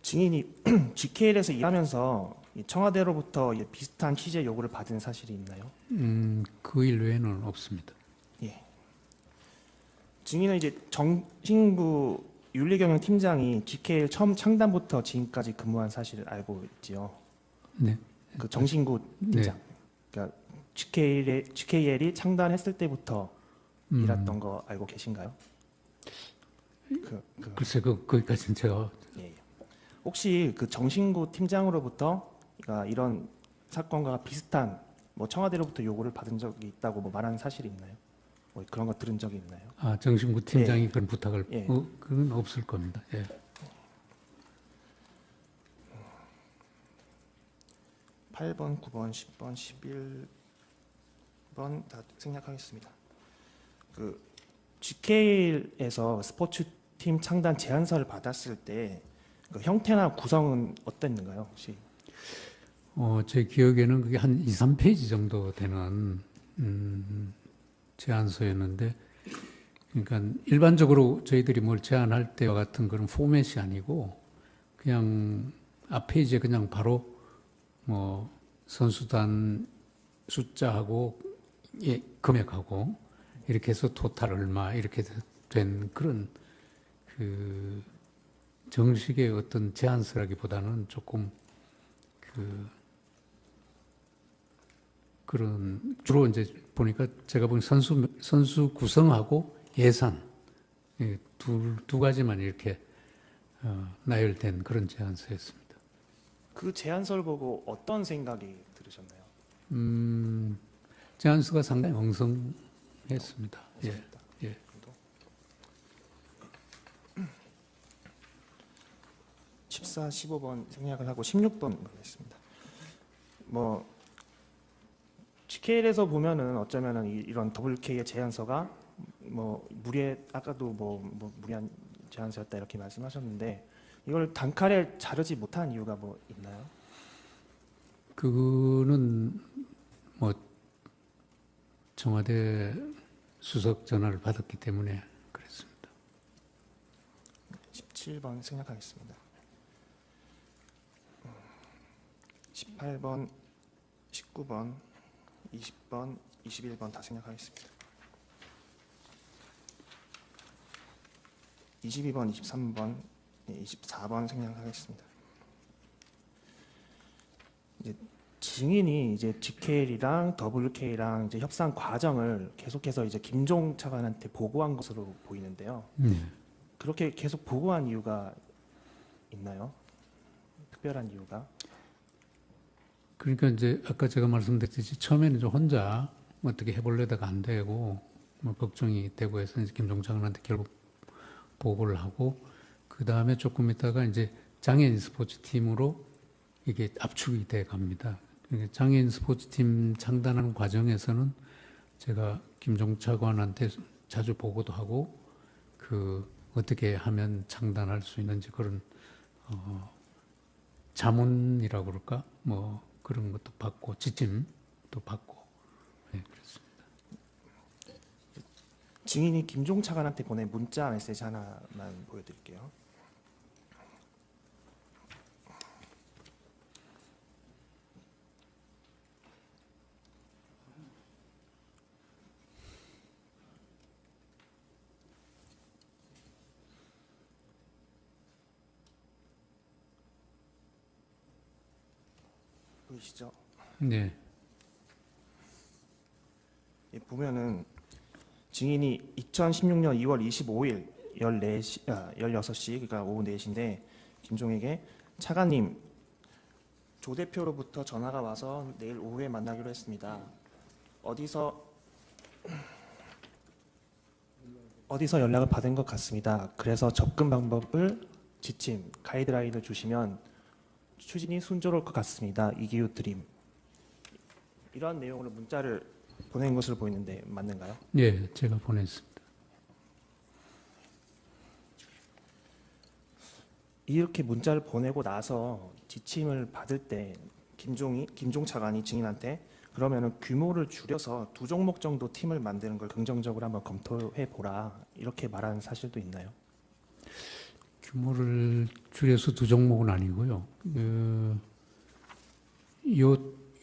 증인이 GKL에서 일하면서 이 청와대로부터 비슷한 취재 요구를 받은 사실이 있나요? 그 일 외에는 없습니다. 예. 증인은 이제 정신구 윤리경영팀장이 GKL 처음 창단부터 지금까지 근무한 사실을 알고 있지요. 네. 그 정신구 팀장. 네. 그러니까 GKL이 창단했을 때부터 일했던 거 알고 계신가요? 글쎄, 거기까지는 제가 예. 혹시 그 정신구 팀장으로부터 그러니까 이런 사건과 비슷한 뭐 청와대로부터 요구를 받은 적이 있다고 뭐 말하는 사실이 있나요? 뭐 그런 거 들은 적이 있나요? 정신구 팀장이 예. 그런 부탁을 예. 그건 없을 겁니다. 예. 8번, 9번, 10번, 11번 다 생략하겠습니다. 그 GK에서 스포츠팀 창단 제안서를 받았을 때 그 형태나 구성은 어땠는가요, 혹시? 제 기억에는 그게 한 2, 3페이지 정도 되는 제안서였는데, 그러니까 일반적으로 저희들이 뭘 제안할 때와 같은 그런 포맷이 아니고 그냥 앞 페이지에 그냥 바로 뭐 선수단 숫자하고 금액하고 이렇게 해서 토탈 얼마 이렇게 된 그런 그 정식의 어떤 제안서라기보다는 조금 그런 주로 이제 보니까 제가 보니 선수 구성하고 예산 두 가지만 이렇게 나열된 그런 제안서였습니다. 그 제안서를 보고 어떤 생각이 들으셨나요? 제안서가 상당히 엉성했습니다. 예. 14, 15번 생략을 하고 16번 가겠습니다. 뭐 GKL에서 보면은 어쩌면은 이런 WK의 제안서가 뭐 아까도 뭐 무리한 제안서였다 이렇게 말씀하셨는데 이걸 단칼에 자르지 못한 이유가 뭐 있나요? 그거는 뭐 청와대 수석 전화를 받았기 때문에 그랬습니다. 17번 생략하겠습니다. 18번, 19번, 20번, 21번 다 생략하겠습니다. 22번, 23번, 24번 생략하겠습니다. 이제 증인이 이제 GKL이랑 WK랑 이제 협상 과정을 계속해서 이제 김종 차관한테 보고한 것으로 보이는데요. 그렇게 계속 보고한 이유가 있나요? 특별한 이유가? 그러니까 이제 아까 제가 말씀드렸듯이 처음에는 좀 혼자 어떻게 해보려다가 안 되고 뭐 걱정이 되고 해서 이제 김종 차관한테 결국 보고를 하고 그 다음에 조금 있다가 이제 장애인 스포츠팀으로 이게 압축이 돼 갑니다. 그러니까 장애인 스포츠팀 창단하는 과정에서는 제가 김종 차관한테 자주 보고도 하고 어떻게 하면 창단할 수 있는지 그런 자문이라고 그럴까 뭐 그런 것도 받고 지침도 받고 그렇습니다. 증인이 김종 차관한테 보낸 문자 메시지 하나만 보여드릴게요. 보이시죠? 네. 예, 보면은 증인이 2016년 2월 25일 16시 그러니까 오후 4시인데 김종에게 차관님 조 대표로부터 전화가 와서 내일 오후에 만나기로 했습니다. 어디서 연락을 받은 것 같습니다. 그래서 접근 방법을 지침, 가이드라인을 주시면 추진이 순조로울 것 같습니다. 이기우 드림. 이러한 내용으로 문자를 보낸 것으로 보이는데 맞는가요? 예, 제가 보냈습니다. 이렇게 문자를 보내고 나서 지침을 받을 때 김종 차관이 증인한테 그러면은 규모를 줄여서 2종목 정도 팀을 만드는 걸 긍정적으로 한번 검토해 보라 이렇게 말하는 사실도 있나요? 규모를 줄여서 2종목은 아니고요.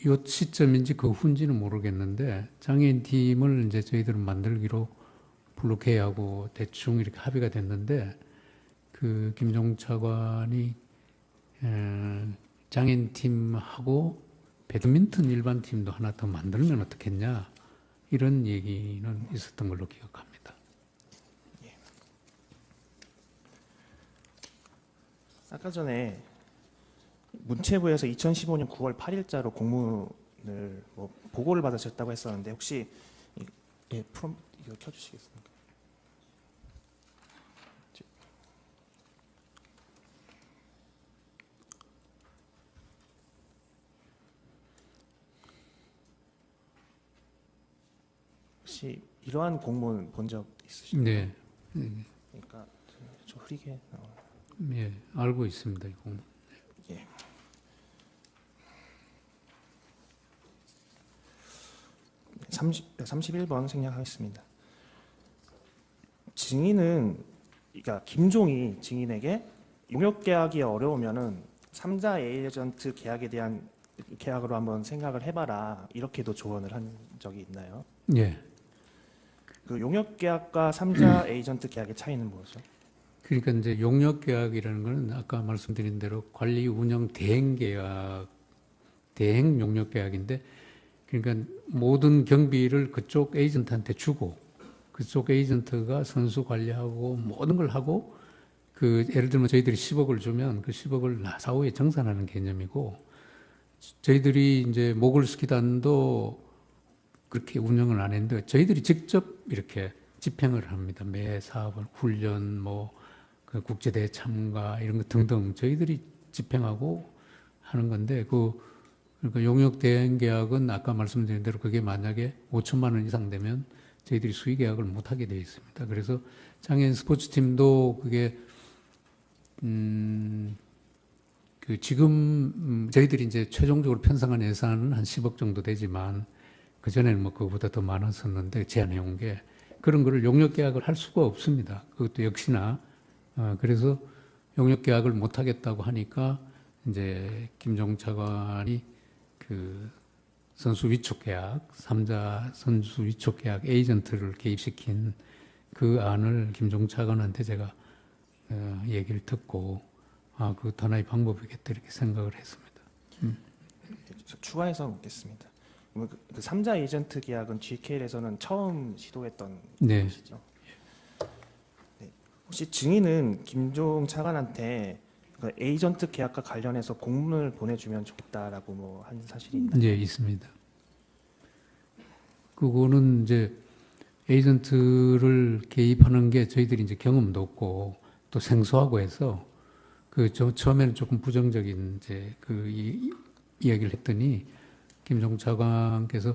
요 시점인지 그 후인지는 모르겠는데 장애인 팀을 이제 저희들은 만들기로 블록회의하고 대충 이렇게 합의가 됐는데 그 김종 차관이 장애인 팀하고 배드민턴 일반 팀도 하나 더 만들면 어떻겠냐 이런 얘기는 있었던 걸로 기억합니다. 아까 전에 문체부에서 2015년 9월 8일자로 공문을 보고를 받으셨다고 했었는데 혹시 프롬 이거 켜주시겠습니까? 혹시 이러한 공문 본 적 있으신가요? 네. 그러니까 좀 흐리게. 예, 알고 있습니다. 이거. 예. 네, 31번 생략하겠습니다. 증인은 그러니까 김종이 증인에게 용역 계약이 어려우면은 3자 에이전트 계약에 대한 계약으로 한번 생각을 해봐라 이렇게도 조언을 한 적이 있나요? 예. 그 용역 계약과 3자 에이전트 계약의 차이는 뭐죠? 그러니까 이제 용역 계약이라는 거는 아까 말씀드린 대로 관리 운영 대행 계약, 대행 용역 계약인데 그러니까 모든 경비를 그쪽 에이전트한테 주고 그쪽 에이전트가 선수 관리하고 모든 걸 하고 그 예를 들면 저희들이 10억을 주면 그 10억을 사후에 정산하는 개념이고 저희들이 이제 모글스키단도 그렇게 운영을 안 했는데 저희들이 직접 이렇게 집행을 합니다. 매 사업을 훈련 그 국제대회 참가 이런 것 등등 저희들이 집행하고 하는 건데 그러니까 용역 대행 계약은 아까 말씀드린 대로 그게 만약에 5천만 원 이상 되면 저희들이 수의 계약을 못 하게 되어 있습니다. 그래서 장애인 스포츠팀도 그게 그 지금 저희들이 이제 최종적으로 편성한 예산은 한 10억 정도 되지만 그 전에는 그거보다 더 많았었는데 제안해 온 게 그런 거를 용역 계약을 할 수가 없습니다. 그것도 역시나 그래서 용역 계약을 못 하겠다고 하니까 이제 김종 차관이 그 선수 위촉 계약, 3자 선수 위촉 계약 에이전트를 개입시킨 그 안을 김종 차관한테 제가 얘기를 듣고 그 하나의 방법이겠다 이렇게 생각을 했습니다. 추가해서 묻겠습니다. 그 3자 에이전트 계약은 GK에서는 처음 시도했던 네. 것이죠. 네. 혹시 증인은 김종 차관한테 그 에이전트 계약과 관련해서 공문을 보내주면 좋겠다라고 한 사실이 있나요? 네, 있습니다. 그거는 이제 에이전트를 개입하는 게 저희들이 이제 경험도 없고 또 생소하고 해서 처음에는 조금 부정적인 이제 이야기를 했더니 김종 차관께서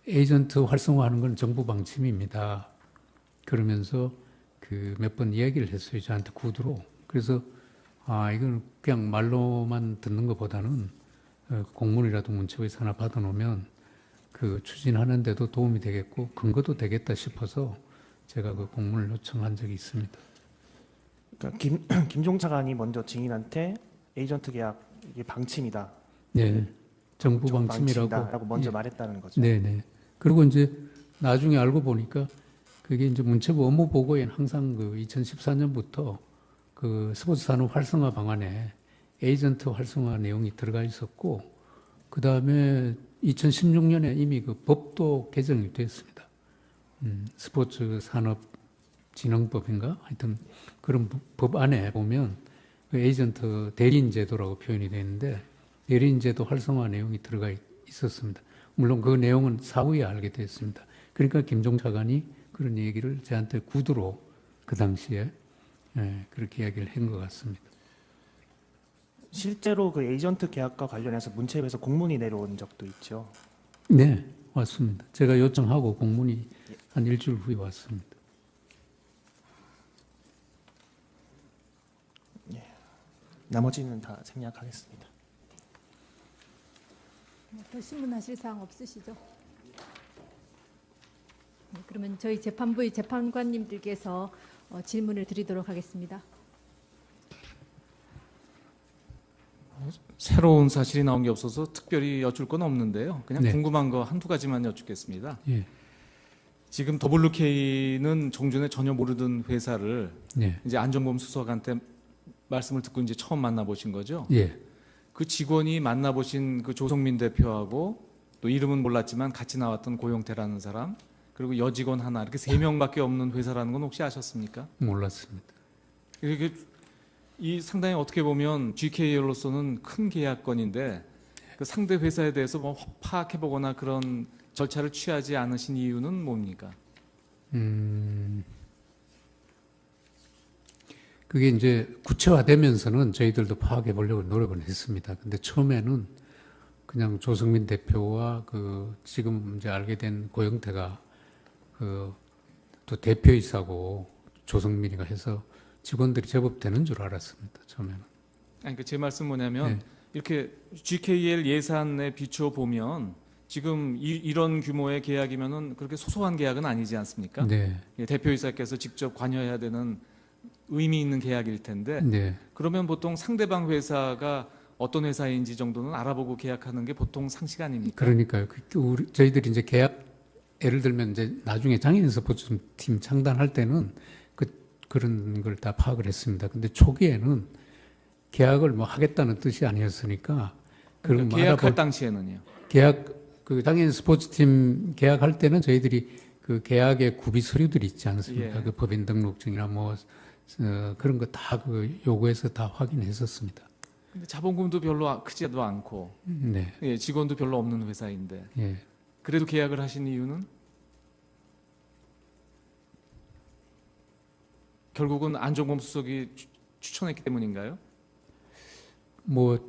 에이전트 활성화하는 건 정부 방침입니다. 그러면서 몇 번 이야기를 했어요. 저한테 구두로. 그래서 이건 그냥 말로만 듣는 것보다는 공문이라도 문체부에서 하나 받아놓으면 추진하는 데도 도움이 되겠고 근거도 되겠다 싶어서 제가 그 공문을 요청한 적이 있습니다. 그러니까 김종 차관이 먼저 증인한테 에이전트 계약 이게 방침이다. 네. 정부 방침이라고 먼저 말했다는 거죠. 네네. 그리고 이제 나중에 알고 보니까 그게 이제 문체부 업무 보고에는 항상 2014년부터 스포츠 산업 활성화 방안에 에이전트 활성화 내용이 들어가 있었고 그 다음에 2016년에 이미 그 법도 개정이 됐습니다. 스포츠 산업 진흥법인가? 하여튼 그런 법 안에 보면 그 에이전트 대리인 제도라고 표현이 되는데 대리인 제도 활성화 내용이 들어가 있었습니다. 물론 그 내용은 사후에 알게 됐습니다. 그러니까 김종 차관이 그런 얘기를 저한테 구두로 그 당시에 그렇게 이야기를 한 것 같습니다. 실제로 그 에이전트 계약과 관련해서 문체부에서 공문이 내려온 적도 있죠. 네, 왔습니다. 제가 요청하고 공문이 한 일주일 후에 왔습니다. 나머지는 다 생략하겠습니다. 더 신문하실 사항 없으시죠? 네, 그러면 저희 재판부의 재판관님들께서 질문을 드리도록 하겠습니다. 새로운 사실이 나온 게 없어서 특별히 여쭐 건 없는데요. 그냥 네. 궁금한 거 한두 가지만 여쭙겠습니다. 예, 지금 WK는 종전에 전혀 모르던 회사를 예, 이제 안정범 수석한테 말씀을 듣고 이제 처음 만나보신 거죠? 예, 그 직원이 만나보신 그 조성민 대표하고 또 이름은 몰랐지만 같이 나왔던 고용태라는 사람 그리고 여직원 하나 이렇게 3명밖에 없는 회사라는 건 혹시 아셨습니까? 몰랐습니다. 이게 이 상당히 어떻게 보면 GKL로서는 큰 계약건인데 그 상대 회사에 대해서 뭐 파악해 보거나 그런 절차를 취하지 않으신 이유는 뭡니까? 그게 이제 구체화되면서는 저희들도 파악해 보려고 노력을 했습니다. 근데 처음에는 그냥 조성민 대표와 그 지금 이제 알게 된 고영태가 그 또 대표이사고 조성민이가 해서 직원들이 제법 되는 줄 알았습니다. 처음에는. 아니 그 제 말씀 뭐냐면 네. 이렇게 GKL 예산에 비추어 보면 지금 이런 규모의 계약이면은 그렇게 소소한 계약은 아니지 않습니까? 네, 예, 대표이사께서 직접 관여해야 되는 의미 있는 계약일 텐데 네, 그러면 보통 상대방 회사가 어떤 회사인지 정도는 알아보고 계약하는 게 보통 상식 아닙니까? 그러니까요. 저희들이 이제 계약 예를 들면 이제 나중에 장애인 스포츠 팀 창단할 때는 그런 걸 다 파악을 했습니다. 근데 초기에는 계약을 뭐 하겠다는 뜻이 아니었으니까 그런 그러니까 계약할 당시에는요. 계약 그 장애인 스포츠 팀 계약할 때는 저희들이 그 계약의 구비 서류들이 있지 않습니까? 예. 그 법인 등록증이나 뭐 그런 거 다 그 요구해서 다 확인했었습니다. 근데 자본금도 별로 크지도 않고 네, 예, 직원도 별로 없는 회사인데 예. 그래도 계약을 하신 이유는 결국은 안종범 수석이 추천했기 때문인가요? 뭐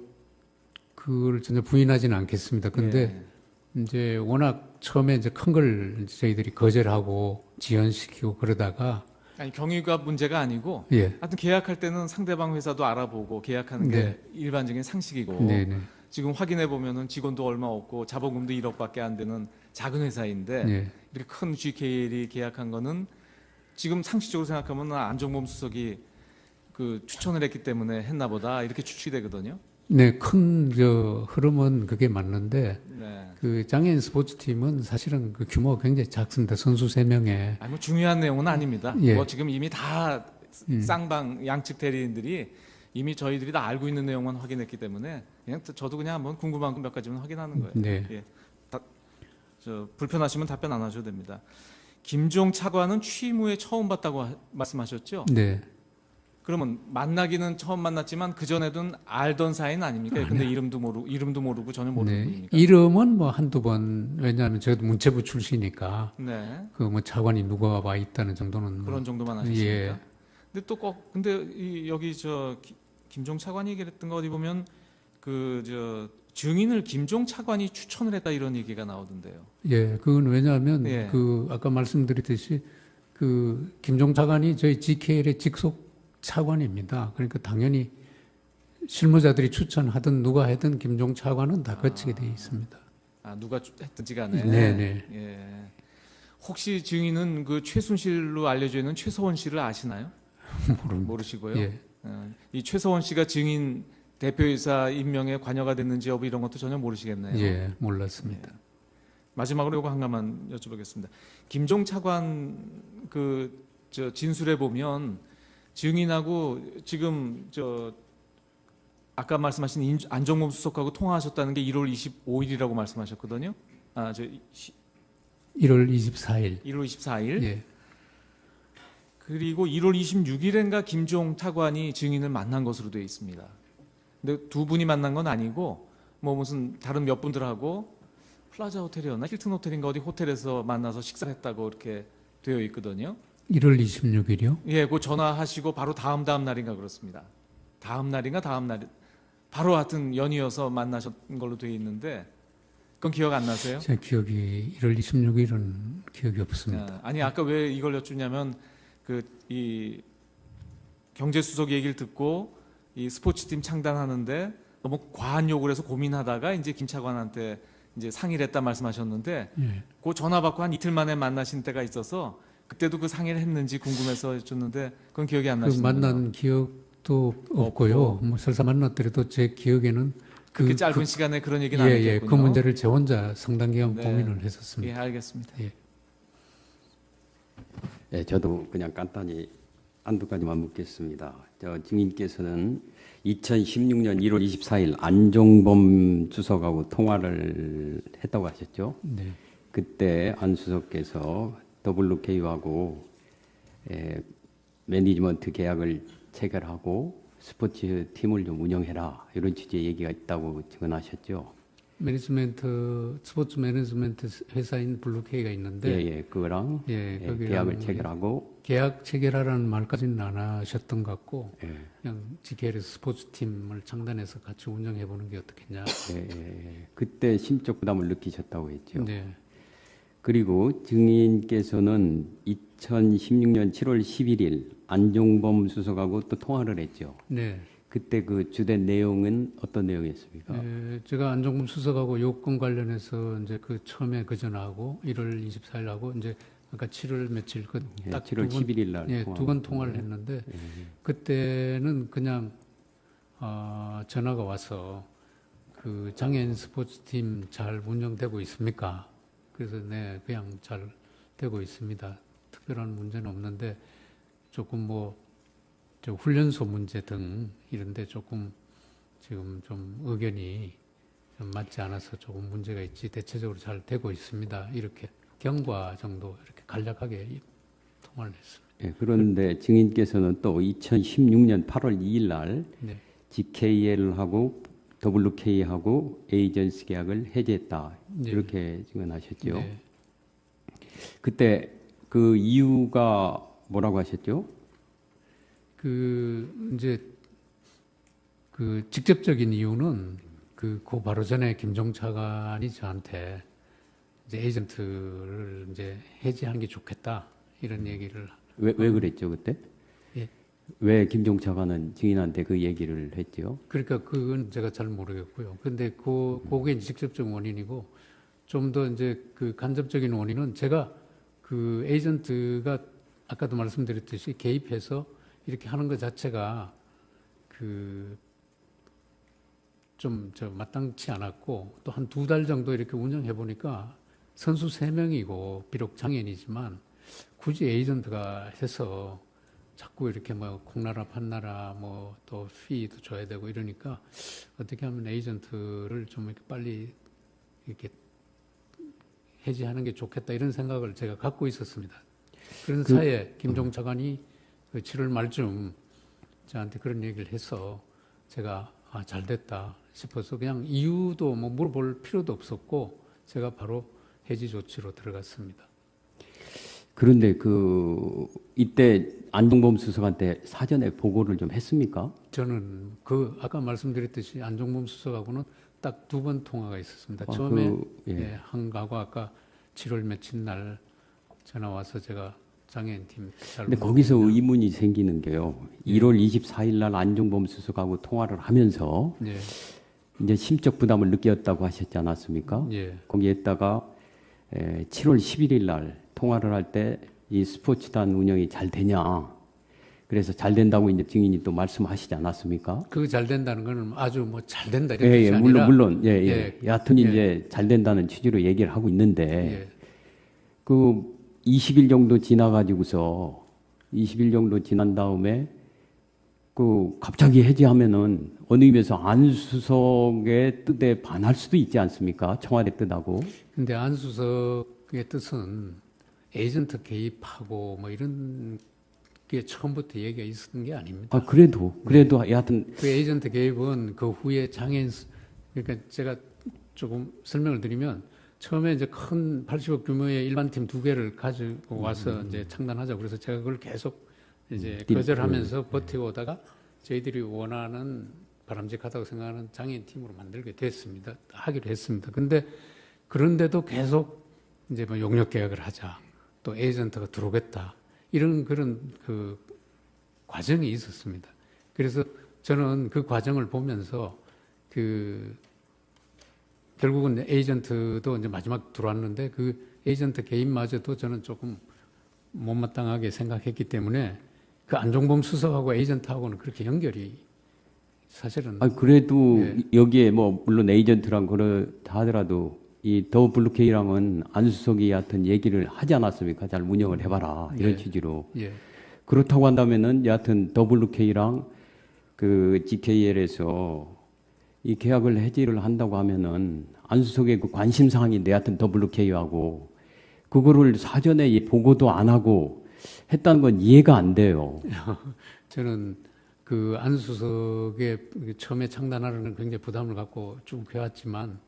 그걸 전혀 부인하지는 않겠습니다. 근데 예. 이제 워낙 처음에 이제 큰 걸 저희들이 거절하고 지연시키고 그러다가 아니 경위가 문제가 아니고 예, 하여튼 계약할 때는 상대방 회사도 알아보고 계약하는 게 네. 일반적인 상식이고 네네, 지금 확인해 보면은 직원도 얼마 없고 자본금도 1억밖에 안 되는 작은 회사인데 네, 이렇게 큰 GKL이 계약한 거는 지금 상식적으로 생각하면 안종범 수석이 그 추천을 했기 때문에 했나 보다 이렇게 추측이 되거든요. 네, 큰 흐름은 그게 맞는데 네. 그 장애인 스포츠 팀은 사실은 그 규모가 굉장히 작습니다. 선수 3명에 아니 뭐 중요한 내용은 아닙니다. 예. 뭐 지금 이미 다 쌍방 양측 대리인들이 이미 저희들이 다 알고 있는 내용만 확인했기 때문에 그냥 저도 그냥 한번 궁금한 거 몇 가지만 확인하는 거예요. 네. 예. 불편하시면 답변 안 하셔도 됩니다. 김종 차관은 취임 후에 처음 봤다고 말씀하셨죠? 네, 그러면 만나기는 처음 만났지만 그 전에는 알던 사이는 아닙니까? 근데 이름도 모르고 전혀 모르는 네. 분입니까? 이름은 뭐 한두 번 왜냐하면 저도 문체부 출신이니까 네. 그 뭐 차관이 누가 와 있다는 정도는 그런 뭐, 정도만 하셨습니까? 예. 근데 또 근데 여기 김종 차관이 얘기했던 거 어디 보면 증인을 김종 차관이 추천을 했다 이런 얘기가 나오던데요. 예, 그건 왜냐하면 예. 그 아까 말씀드렸듯이 그 김종 차관이 저희 GKL의 직속 차관입니다. 그러니까 당연히 실무자들이 추천하든 누가 하든 김종 차관은 다 거치게 돼 있습니다. 아 누가 했든지 간에. 네네. 예. 혹시 증인은 그 최순실로 알려져 있는 최서원 씨를 아시나요? 모르시고요. 예. 이 최서원 씨가 증인 대표이사 임명에 관여가 됐는지 여부 이런 것도 전혀 모르시겠네요. 예, 몰랐습니다. 마지막으로 이거 한 가지만 여쭤보겠습니다. 김종 차관 진술에 보면 증인하고 지금 아까 말씀하신 안종범 수석하고 통화하셨다는 게 1월 25일이라고 말씀하셨거든요. 1월 24일. 1월 24일. 예. 그리고 1월 26일엔가 김종 차관이 증인을 만난 것으로 되어 있습니다. 근데 두 분이 만난 건 아니고 뭐 무슨 다른 몇 분들하고 플라자 호텔이었나 힐튼 호텔인가 어디 호텔에서 만나서 식사를 했다고 이렇게 되어 있거든요. 1월 26일이요? 예, 그 전화하시고 바로 다음 날인가 그렇습니다. 다음 날인가 다음 날 바로 하여튼 연이어서 만나셨던 걸로 되어 있는데 그건 기억 안 나세요? 제 기억이 1월 26일은 기억이 없습니다. 아니 아까 왜 이걸 여쭙냐면 이 경제수석 얘기를 듣고 이 스포츠팀 창단하는데 너무 과한 요구를 해서 고민하다가 이제 김 차관한테 이제 상의를 했다 말씀하셨는데 예. 그 전화 받고 한 이틀 만에 만나신 때가 있어서 그때도 그 상의를 했는지 궁금해서 여쭙는데 그건 기억이 안 그 나시는군요. 만난 기억도 없고요. 뭐 설사 만났더라도 제 기억에는 그렇게 짧은 시간에 그런 얘기는 안 예, 했겠군요. 그 문제를 제 혼자 상당 기간 네. 고민을 예, 했었습니다. 알겠습니다. 예. 네, 저도 그냥 간단히 한두 가지만 묻겠습니다. 증인께서는 2016년 1월 24일 안종범 수석하고 통화를 했다고 하셨죠? 네. 그때 안 수석께서 WK하고 매니지먼트 계약을 체결하고 스포츠 팀을 좀 운영해라 이런 취지의 얘기가 있다고 증언하셨죠? 스포츠 매니지먼트 회사인 블루케이가 있는데 예, 그거랑 거기랑 계약을 체결하고 계약 체결하라는 말까지는 안 하셨던 것 같고 예. 그냥 GKL에서 스포츠 팀을 창단해서 같이 운영해 보는 게 어떻겠냐. 그때 심적 부담을 느끼셨다고 했죠. 네. 그리고 증인께서는 2016년 7월 11일 안종범 수석하고 또 통화를 했죠. 네. 그때 그 주된 내용은 어떤 내용이었습니까? 제가 안종범 수석하고 요건 관련해서 이제 그 처음에 그 전화하고 1월 24일하고 이제 아까 7월 며칠 딱 7월 11일 날 두 번 통화를 했는데 그때는 그냥 전화가 와서 그 장애인 스포츠팀 잘 운영되고 있습니까? 그래서 네, 그냥 잘 되고 있습니다. 특별한 문제는 없는데 조금 뭐 훈련소 문제 등 이런데 조금 지금 좀 의견이 좀 맞지 않아서 조금 문제가 있지 대체적으로 잘 되고 있습니다. 이렇게 경과 정도 이렇게 간략하게 통화를 했습니다. 예, 그런데 증인께서는 또 2016년 8월 2일 날 네. GKL하고 WK하고 에이전시 계약을 해제했다. 네. 이렇게 증언하셨죠. 네. 그때 그 이유가 뭐라고 하셨죠? 이제 그 직접적인 이유는 그 바로 전에 김종 차관이 저한테 이제 에이전트를 이제 해지하는 게 좋겠다 이런 얘기를 왜 그랬죠 그때? 예. 왜 김종 차관은 증인한테 그 얘기를 했죠? 그러니까 그건 제가 잘 모르겠고요. 근데 그게 직접적 원인이고 좀 더 이제 그 간접적인 원인은 제가 그 에이전트가 아까도 말씀드렸듯이 개입해서 이렇게 하는 것 자체가 좀 마땅치 않았고 또 한 2달 정도 이렇게 운영해 보니까 선수 3명이고 비록 장애인이지만 굳이 에이전트가 해서 자꾸 이렇게 뭐 콩나라 판나라 뭐 또 피도 줘야 되고 이러니까 어떻게 하면 에이전트를 좀 이렇게 빨리 이렇게 해지하는 게 좋겠다 이런 생각을 제가 갖고 있었습니다. 그런 사이에 김종 차관이 7월 말쯤 저한테 그런 얘기를 해서 제가 잘 됐다 싶어서 그냥 이유도 뭐 물어볼 필요도 없었고 제가 바로 해지 조치로 들어갔습니다. 그런데 이때 안종범 수석한테 사전에 보고를 좀 했습니까? 저는 아까 말씀드렸듯이 안종범 수석하고는 딱 2번 통화가 있었습니다. 처음에 한 거하고 아까 7월 며칠 날 전화 와서 제가 장애인팀 근데 거기서 의문이 생기는 게요. 1월 24일 날 안종범 수석하고 통화를 하면서 이제 심적 부담을 느꼈다고 하셨지 않았습니까? 거기에다가 7월 11일 날 통화를 할 때 이 스포츠단 운영이 잘 되냐. 그래서 잘 된다고 이제 증인이 또 말씀하시지 않았습니까? 그 잘 된다는 거는 아주 뭐 잘 된다 이런 뜻이 아니라 물론 여하튼 이제 잘 된다는 취지로 얘기를 하고 있는데 그 20일 정도 지나가지고서 20일 정도 지난 다음에 그 갑자기 해지하면은 어느 의미에서 안 수석의 뜻에 반할 수도 있지 않습니까? 청와대 뜻하고. 근데 안 수석의 뜻은 에이전트 개입하고 뭐 이런 게 처음부터 얘기가 있었던 게 아닙니다. 아, 그래도 여하튼 그 에이전트 개입은 그 후에 장애인, 그러니까 제가 조금 설명을 드리면 처음에 이제 큰 80억 규모의 일반팀 2개를 가지고 와서 이제 창단하자고 그래서 제가 그걸 계속 이제 거절하면서 버티고 오다가 저희들이 원하는 바람직하다고 생각하는 장애인 팀으로 만들게 됐습니다. 하기로 했습니다. 근데 그런데도 계속 이제 뭐 용역 계약을 하자, 또 에이전트가 들어오겠다, 이런 그런 그 과정이 있었습니다. 그래서 저는 그 과정을 보면서 결국은 에이전트도 이제 마지막 들어왔는데 그 에이전트 개인마저도 저는 조금 못마땅하게 생각했기 때문에 그 안종범 수석하고 에이전트하고는 그렇게 연결이 사실은. 아, 그래도 여기에 뭐 물론 에이전트랑 그렇다 하더라도 이 더 블루케이랑은 안 수석이 하여튼 얘기를 하지 않았습니까? 잘 운영을 해봐라 이런 취지로. 그렇다고 한다면은 여하튼 더 블루케이랑 그 GKL에서 이 계약을 해지를 한다고 하면은 안 수석의 그 관심 사항인데 하여튼 더 블루케이하고 그거를 사전에 보고도 안 하고 했다는 건 이해가 안 돼요. 저는 그 안 수석의 처음에 창단하려는 굉장히 부담을 갖고 쭉 해왔지만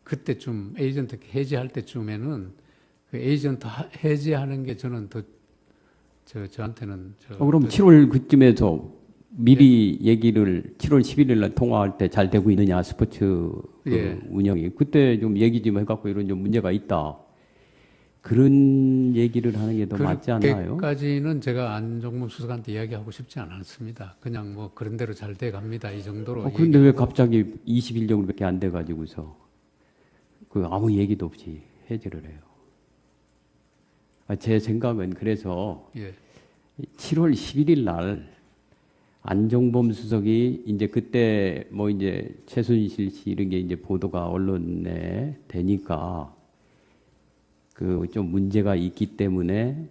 그때쯤 에이전트 해지할 때쯤에는 그 에이전트 해지하는 게 저는 더 저한테는 그럼 7월 그쯤에서 미리 얘기를 7월 11일 날 통화할 때 잘 되고 있느냐 스포츠 그 운영이 그때 좀 얘기 좀 해갖고 이런 좀 문제가 있다 그런 얘기를 하는 게 더 맞지 않나요? 그때까지는 제가 안종범 수석한테 이야기하고 싶지 않았습니다. 그냥 뭐 그런 대로 잘 돼갑니다 이 정도로. 그런데 왜 갑자기 20일 정도밖에 안 돼가지고서 그 아무 얘기도 없이 해지를 해요? 제 생각은 그래서 7월 11일 날 안종범 수석이 이제 그때 뭐 이제 최순실 씨 이런 게 이제 보도가 언론에 되니까 그 좀 문제가 있기 때문에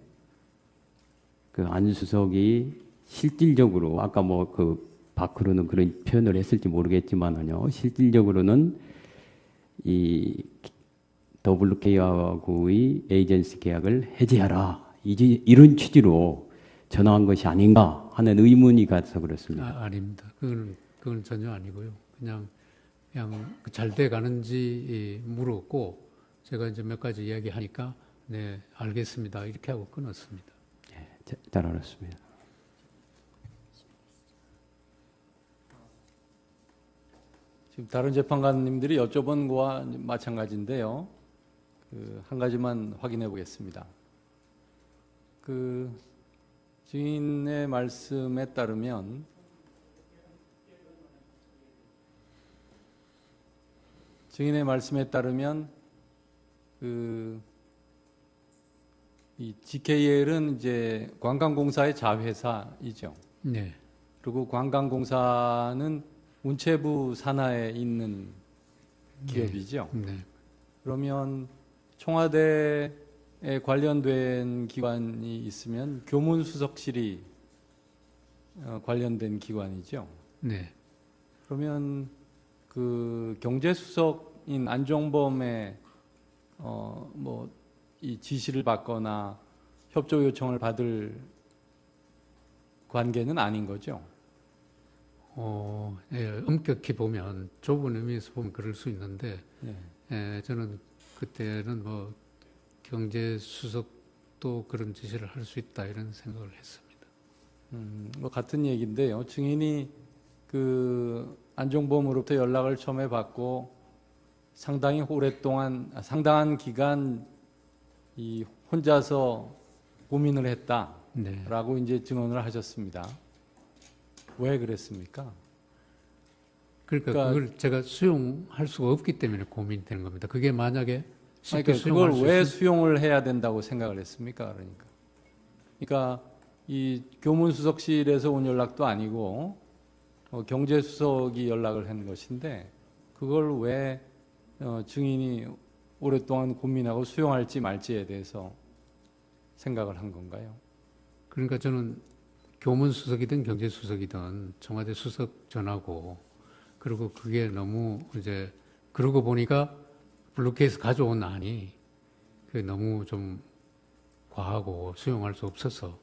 그 안 수석이 실질적으로 아까 뭐 그 밖으로는 그런 표현을 했을지 모르겠지만요 실질적으로는 이 WK하고의 에이전시 계약을 해지하라 이런 취지로 전화한 것이 아닌가 하는 의문이 가서 그렇습니다. 아닙니다. 그건 전혀 아니고요. 그냥 잘 돼 가는지 물었고 제가 이제 몇 가지 이야기하니까 네 알겠습니다 이렇게 하고 끊었습니다. 잘 알았습니다. 지금 다른 재판관님들이 여쭤본 거와 마찬가지인데요. 한 가지만 확인해 보겠습니다. 증인의 말씀에 따르면 이 GKL은 이제 관광공사의 자회사이죠. 네. 그리고 관광공사는 문체부 산하에 있는 기업이죠. 네. 그러면 청와대에 관련된 기관이 있으면 교문수석실이 관련된 기관이죠. 네. 그러면 그 경제수석인 안종범의 이 지시를 받거나 협조 요청을 받을 관계는 아닌 거죠. 엄격히 보면 좁은 의미에서 보면 그럴 수 있는데 저는 그때는 뭐 경제수석도 그런 지시를 할 수 있다 이런 생각을 했습니다. 뭐 같은 얘기인데요. 증인이 그 안종범으로부터 연락을 처음에 받고 상당한 기간 이 혼자서 고민을 했다라고 이제 증언을 하셨습니다. 왜 그랬습니까? 그러니까 그걸 제가 수용할 수가 없기 때문에 고민되는 겁니다. 그게 만약에 쉽게 그걸 왜 수용을 해야 된다고 생각을 했습니까? 그러니까 이 교문수석실에서 온 연락도 아니고 경제수석이 연락을 한 것인데 그걸 왜 증인이 오랫동안 고민하고 수용할지 말지에 대해서 생각을 한 건가요? 그러니까 저는 교문수석이든 경제수석이든 청와대 수석 전하고, 그리고 그게 너무 이제 그러고 보니까 블루케이스 가져온 안이 그게 너무 좀 과하고 수용할 수 없어서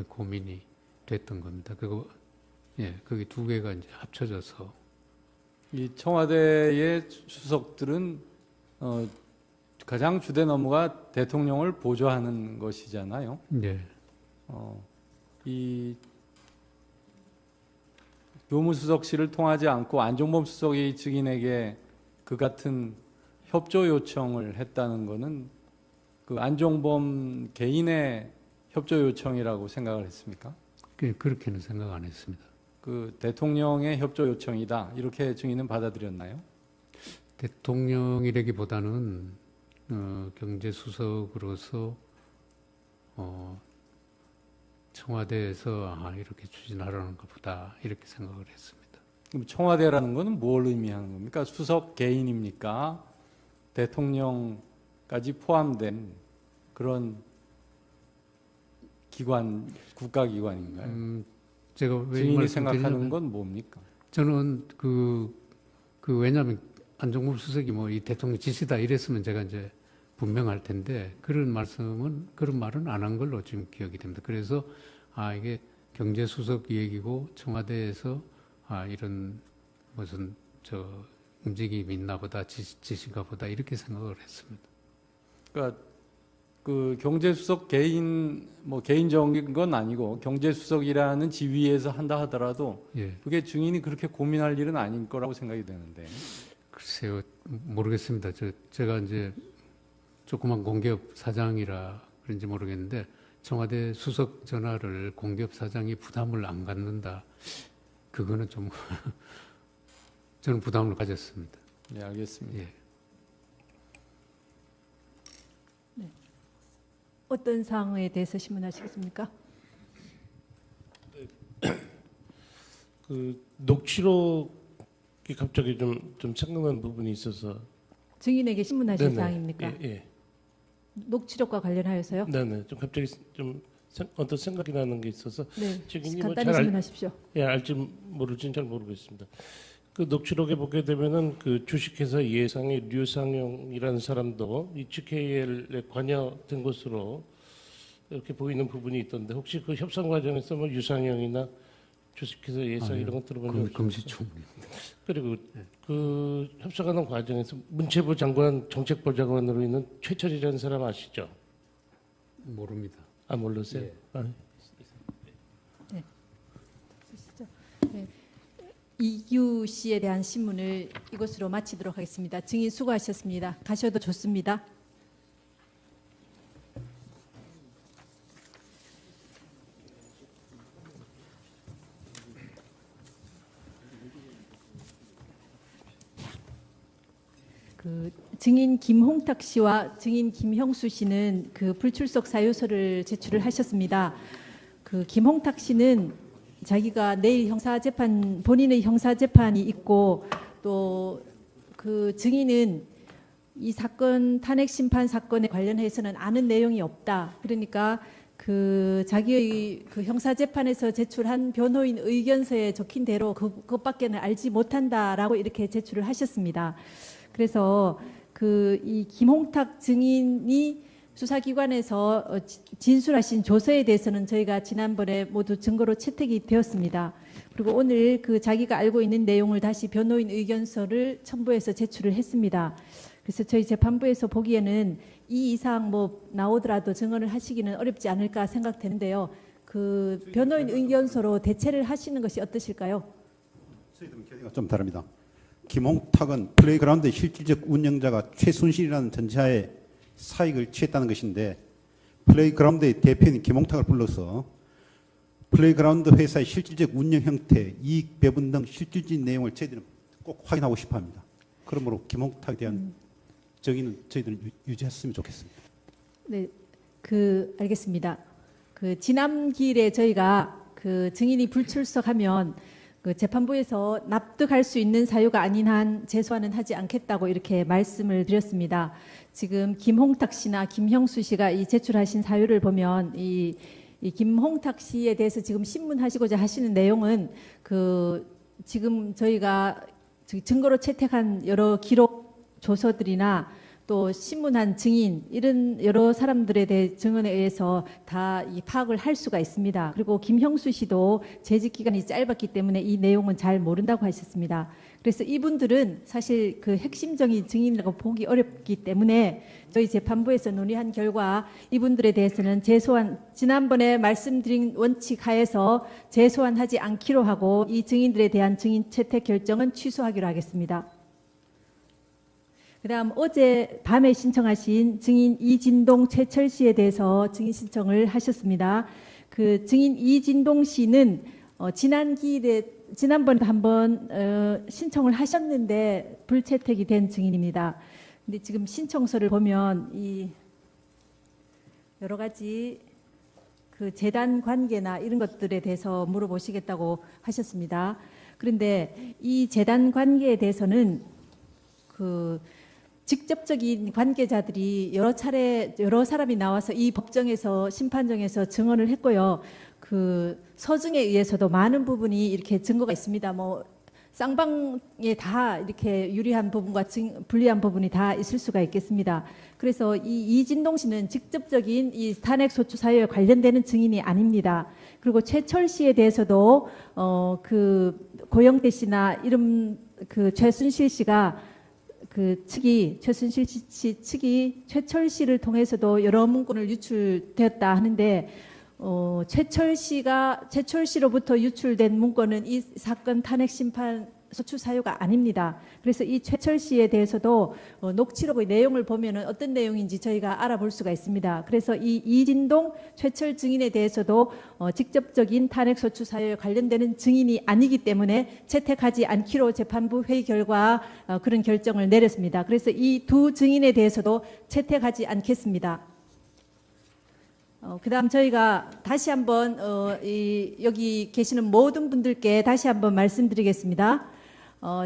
고민이 됐던 겁니다. 그리고 그게 두 개가 이제 합쳐져서. 이 청와대의 수석들은 가장 주된 업무가 대통령을 보좌하는 것이잖아요. 네. 이 교무수석실을 통하지 않고 안종범 수석이 증인에게 그 같은 협조 요청을 했다는 것은 그 안종범 개인의 협조 요청이라고 생각을 했습니까? 그렇게는 생각 안 했습니다. 그 대통령의 협조 요청이다 이렇게 증인은 받아들였나요? 대통령이라기보다는 경제수석으로서 청와대에서 이렇게 추진하려는가 보다 이렇게 생각을 했습니다. 그럼 청와대라는 것은 뭘 의미하는 겁니까? 수석 개인입니까? 대통령까지 포함된 그런 기관, 국가기관인가요? 제가 왜 증인이 생각하는 건 뭡니까? 저는 왜냐하면 안종범 수석이 뭐 이 대통령 지시다 이랬으면 제가 이제 분명할 텐데 그런 말은 안 한 걸로 지금 기억이 됩니다. 그래서 이게 경제수석 얘기고 청와대에서 이런 무슨 움직임이 있나 보다 지시가 보다 이렇게 생각을 했습니다. 그러니까 그 경제수석 개인적인 건 아니고 경제수석이라는 지위에서 한다 하더라도 그게 증인이 그렇게 고민할 일은 아닐 거라고 생각이 되는데. 글쎄요, 모르겠습니다. 제가 이제 조그만 공기업 사장이라 그런지 모르겠는데 청와대 수석 전화를 공기업 사장이 부담을 안 갖는다. 그거는 좀 저는 부담을 가졌습니다. 네, 알겠습니다. 네. 어떤 사항에 대해서 신문하시겠습니까? 그 녹취록이 갑자기 좀 생각난 부분이 있어서. 증인에게 신문하실 네네. 사항입니까? 예. 녹취록과 관련하여서요? 네네. 좀 갑자기 어떤 생각이 나는 게 있어서. 네. 증인이 간단히 신문하십시오. 알지 모를지는 잘 모르겠습니다. 그 녹취록에 보게 되면은 그 주식회사 예상의 류상용이라는 사람도 이 GKL에 관여된 것으로 이렇게 보이는 부분이 있던데 혹시 그 협상 과정에서 뭐 유상용이나 주식회사 예상 이런 것 들어본 적 없으세요? 금시초문. 그리고 그 협상하는 과정에서 문체부 장관 정책보좌관으로 있는 최철이라는 사람 아시죠? 모릅니다. 모르세요? 네. 네. 이규 씨에 대한 신문을 이것으로 마치도록 하겠습니다. 증인 수고하셨습니다. 가셔도 좋습니다. 그 증인 김홍탁 씨와 증인 김형수 씨는 그 불출석 사유서를 제출을 하셨습니다. 그 김홍탁 씨는 자기가 내일 형사재판, 본인의 형사재판이 있고 또 그 증인은 이 사건 탄핵심판 사건에 관련해서는 아는 내용이 없다. 그러니까 그 자기의 그 형사재판에서 제출한 변호인 의견서에 적힌 대로 그것밖에는 알지 못한다라고 이렇게 제출을 하셨습니다. 그래서 그 이 김홍탁 증인이 수사기관에서 진술하신 조서에 대해서는 저희가 지난번에 모두 증거로 채택이 되었습니다. 그리고 오늘 그 자기가 알고 있는 내용을 다시 변호인 의견서를 첨부해서 제출을 했습니다. 그래서 저희 재판부에서 보기에는 이 이상 뭐 나오더라도 증언을 하시기는 어렵지 않을까 생각되는데요. 그 변호인 의견서로 대체를 하시는 것이 어떠실까요? 저희들은 견해가 좀 다릅니다. 김홍탁은 플레이그라운드의 실질적 운영자가 최순실이라는 전제하에 사익을 취했다는 것인데 플레이그라운드의 대표인 김홍탁을 불러서 플레이그라운드 회사의 실질적 운영 형태, 이익 배분 등 실질적인 내용을 저희들은 꼭 확인하고 싶어합니다. 그러므로 김홍탁에 대한 정의는 저희들은 유지했으면 좋겠습니다. 네, 알겠습니다. 그 지난 기일에 저희가 그 증인이 불출석하면 그 재판부에서 납득할 수 있는 사유가 아닌 한 재소하는 하지 않겠다고 이렇게 말씀을 드렸습니다. 지금 김홍탁 씨나 김형수 씨가 이 제출하신 사유를 보면 이 이 김홍탁 씨에 대해서 지금 신문하시고자 하시는 내용은 지금 저희가 증거로 채택한 여러 기록 조서들이나 또 신문한 증인 이런 여러 사람들에 대해 증언에 의해서 다 이 파악을 할 수가 있습니다. 그리고 김형수 씨도 재직 기간이 짧았기 때문에 이 내용은 잘 모른다고 하셨습니다. 그래서 이분들은 사실 그 핵심적인 증인이라고 보기 어렵기 때문에 저희 재판부에서 논의한 결과 이분들에 대해서는 지난번에 말씀드린 원칙 하에서 재소환하지 않기로 하고 이 증인들에 대한 증인 채택 결정은 취소하기로 하겠습니다. 그다음 어제 밤에 신청하신 증인 이진동, 최철 씨에 대해서 증인 신청을 하셨습니다. 그 증인 이진동 씨는 지난번에 한번 신청을 하셨는데 불채택이 된 증인입니다. 근데 지금 신청서를 보면 이 여러 가지 그 재단 관계나 이런 것들에 대해서 물어보시겠다고 하셨습니다. 그런데 이 재단 관계에 대해서는 직접적인 관계자들이 여러 차례 여러 사람이 나와서 이 법정에서 심판정에서 증언을 했고요. 그 서증에 의해서도 많은 부분이 이렇게 증거가 있습니다. 뭐 쌍방에 다 이렇게 유리한 부분과 불리한 부분이 다 있을 수가 있겠습니다. 그래서 이 이진동 씨는 직접적인 이 탄핵 소추 사유에 관련되는 증인이 아닙니다. 그리고 최철 씨에 대해서도 그 고영태 씨나 이름 그 최순실 씨가 최순실 씨 측이 최철 씨를 통해서도 여러 문건을 유출되었다 하는데 최철 씨로부터 유출된 문건은 이 사건 탄핵 심판 소추 사유가 아닙니다. 그래서 이 최철 씨에 대해서도 녹취록의 내용을 보면은 어떤 내용인지 저희가 알아볼 수가 있습니다. 그래서 이 이진동, 최철 증인에 대해서도 직접적인 탄핵 소추 사유에 관련되는 증인이 아니기 때문에 채택하지 않기로 재판부 회의 결과 그런 결정을 내렸습니다. 그래서 이 두 증인에 대해서도 채택하지 않겠습니다. 그다음 저희가 다시 한번 여기 계시는 모든 분들께 다시 한번 말씀드리겠습니다.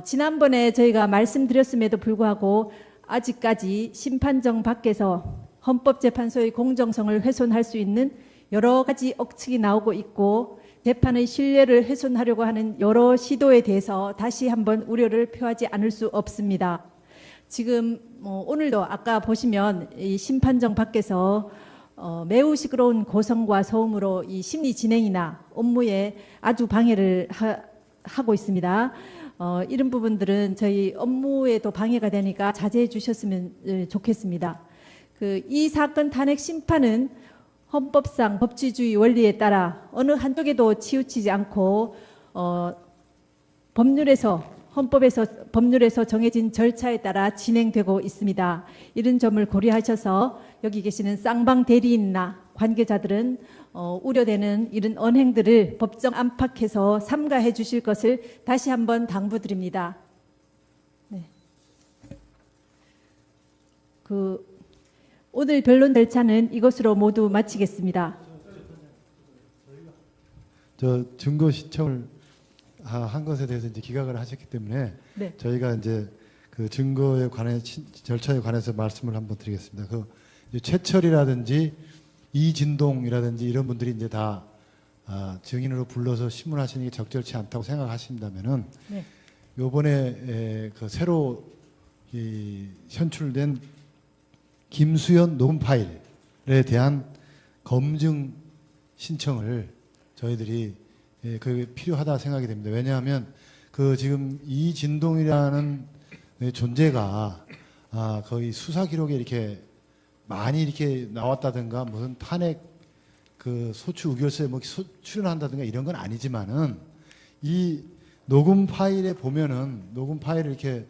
지난번에 저희가 말씀드렸음에도 불구하고 아직까지 심판정 밖에서 헌법재판소의 공정성을 훼손할 수 있는 여러 가지 억측이 나오고 있고 재판의 신뢰를 훼손하려고 하는 여러 시도에 대해서 다시 한번 우려를 표하지 않을 수 없습니다. 지금 오늘도 아까 보시면 이 심판정 밖에서 매우 시끄러운 고성과 소음으로 이 심리 진행이나 업무에 아주 방해를 하고 있습니다. 이런 부분들은 저희 업무에도 방해가 되니까 자제해 주셨으면 좋겠습니다. 이 사건 탄핵 심판은 헌법상 법치주의 원리에 따라 어느 한쪽에도 치우치지 않고 법률에서 정해진 절차에 따라 진행되고 있습니다. 이런 점을 고려하셔서 여기 계시는 쌍방 대리인이나 관계자들은 우려되는 이런 언행들을 법정 안팎에서 삼가해 주실 것을 다시 한번 당부드립니다. 네. 오늘 변론 절차는 이것으로 모두 마치겠습니다. 증거 신청을 한 것에 대해서 이제 기각을 하셨기 때문에 네. 저희가 이제 그 증거에 관해 절차에 관해서 말씀을 한번 드리겠습니다. 최철이라든지 이진동이라든지 이런 분들이 이제 다 증인으로 불러서 신문하시는 게 적절치 않다고 생각하신다면은 네. 요번에 새로 현출된 김수현 녹음 파일에 대한 검증 신청을 저희들이 그게 필요하다 생각이 됩니다. 왜냐하면 지금 이진동이라는 존재가 거의 수사 기록에 이렇게 많이 이렇게 나왔다든가 무슨 탄핵 소추 의결서에 출연한다든가 이런 건 아니지만은 이 녹음 파일에 보면은 녹음 파일을 이렇게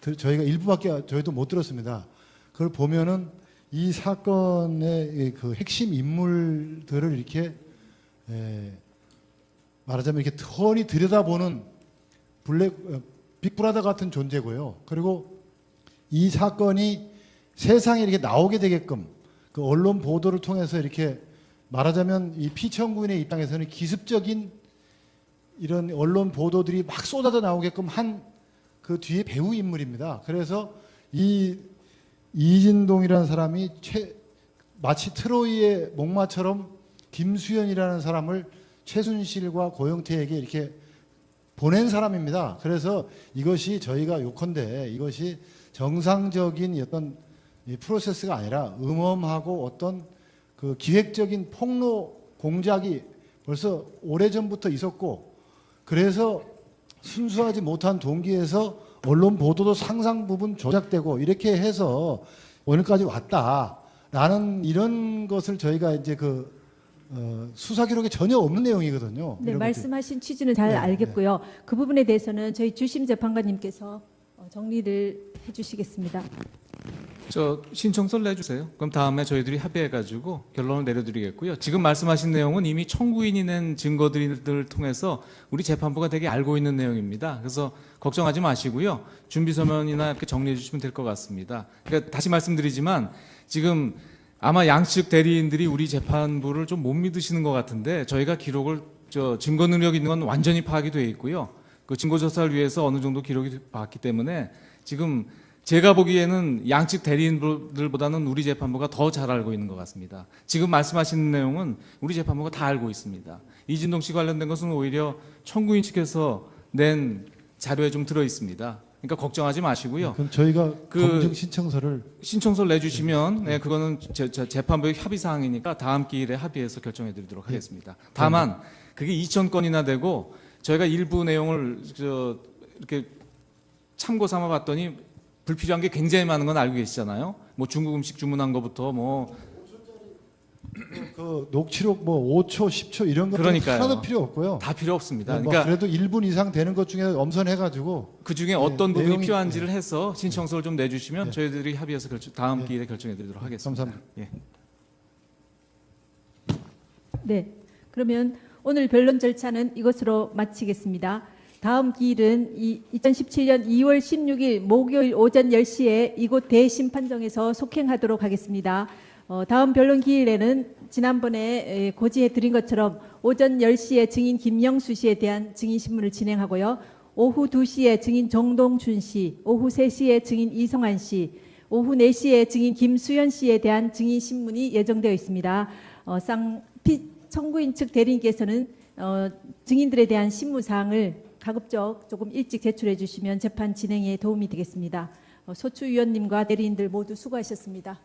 저희가 일부밖에 저희도 못 들었습니다. 그걸 보면은 이 사건의 핵심 인물들을 이렇게 말하자면 이렇게 턴이 들여다보는 빅브라더 같은 존재고요. 그리고 이 사건이 세상에 이렇게 나오게 되게끔 언론 보도를 통해서 이렇게 말하자면 이 피청구인의 입장에서는 기습적인 이런 언론 보도들이 막 쏟아져 나오게끔 한 그 뒤에 배우 인물입니다. 그래서 이 이진동이라는 사람이 마치 트로이의 목마처럼 김수현이라는 사람을 최순실과 고영태에게 이렇게 보낸 사람입니다. 그래서 이것이 저희가 요컨대 이것이 정상적인 어떤 이 프로세스가 아니라 음험하고 어떤 그 기획적인 폭로 공작이 벌써 오래전부터 있었고, 그래서 순수하지 못한 동기에서 언론 보도도 상당 부분 조작되고 이렇게 해서 오늘까지 왔다라는 이런 것을 저희가 이제 수사 기록에 전혀 없는 내용이거든요. 네, 이런 말씀하신 취지는 잘 네, 알겠고요. 그 부분에 대해서는 저희 주심 재판관님께서 정리를 해주시겠습니다. 저 신청서를 내주세요. 그럼 다음에 저희들이 합의해가지고 결론을 내려드리겠고요. 지금 말씀하신 내용은 이미 청구인이 낸 증거들을 통해서 우리 재판부가 되게 알고 있는 내용입니다. 그래서 걱정하지 마시고요. 준비서면이나 이렇게 정리해 주시면 될 것 같습니다. 그러니까 다시 말씀드리지만 지금 아마 양측 대리인들이 우리 재판부를 좀 못 믿으시는 것 같은데, 저희가 기록을 증거 능력 있는 건 완전히 파악이 되어 있고요. 그 증거 조사를 위해서 어느 정도 기록이 봤기 때문에 지금 제가 보기에는 양측 대리인들보다는 우리 재판부가 더 잘 알고 있는 것 같습니다. 지금 말씀하시는 내용은 우리 재판부가 다 알고 있습니다. 이진동 씨 관련된 것은 오히려 청구인 측에서 낸 자료에 좀 들어 있습니다. 그러니까 걱정하지 마시고요. 그럼 저희가 검증 신청서를 내주시면 네, 그거는 재판부의 협의 사항이니까 다음 기일에 합의해서 결정해드리도록 하겠습니다. 다만 그게 2,000건이나 되고 저희가 일부 내용을 이렇게 참고 삼아 봤더니 불필요한 게 굉장히 많은 건 알고 계시잖아요. 뭐 중국 음식 주문한 것부터 그 녹취록 5초, 10초 이런 것들은 하나도 필요 없고요. 다 필요 없습니다. 네, 그러니까 그래도 1분 이상 되는 것 중에 엄선해가지고 그 중에 어떤 부분이 내용이, 필요한지를 해서 신청서를 좀 내주시면 저희들이 합의해서 다음 기일에 결정해드리도록 하겠습니다. 감사합니다. 예. 네, 그러면 오늘 변론 절차는 이것으로 마치겠습니다. 다음 기일은 2017년 2월 16일 목요일 오전 10시에 이곳 대심판정에서 속행하도록 하겠습니다. 다음 변론 기일에는 지난번에 고지해 드린 것처럼 오전 10시에 증인 김영수 씨에 대한 증인 신문을 진행하고요. 오후 2시에 증인 정동준 씨, 오후 3시에 증인 이성환 씨, 오후 4시에 증인 김수현 씨에 대한 증인 신문이 예정되어 있습니다. 청구인 측 대리인께서는 증인들에 대한 신무사항을 가급적 조금 일찍 제출해 주시면 재판 진행에 도움이 되겠습니다. 소추 위원님과 대리인들 모두 수고하셨습니다.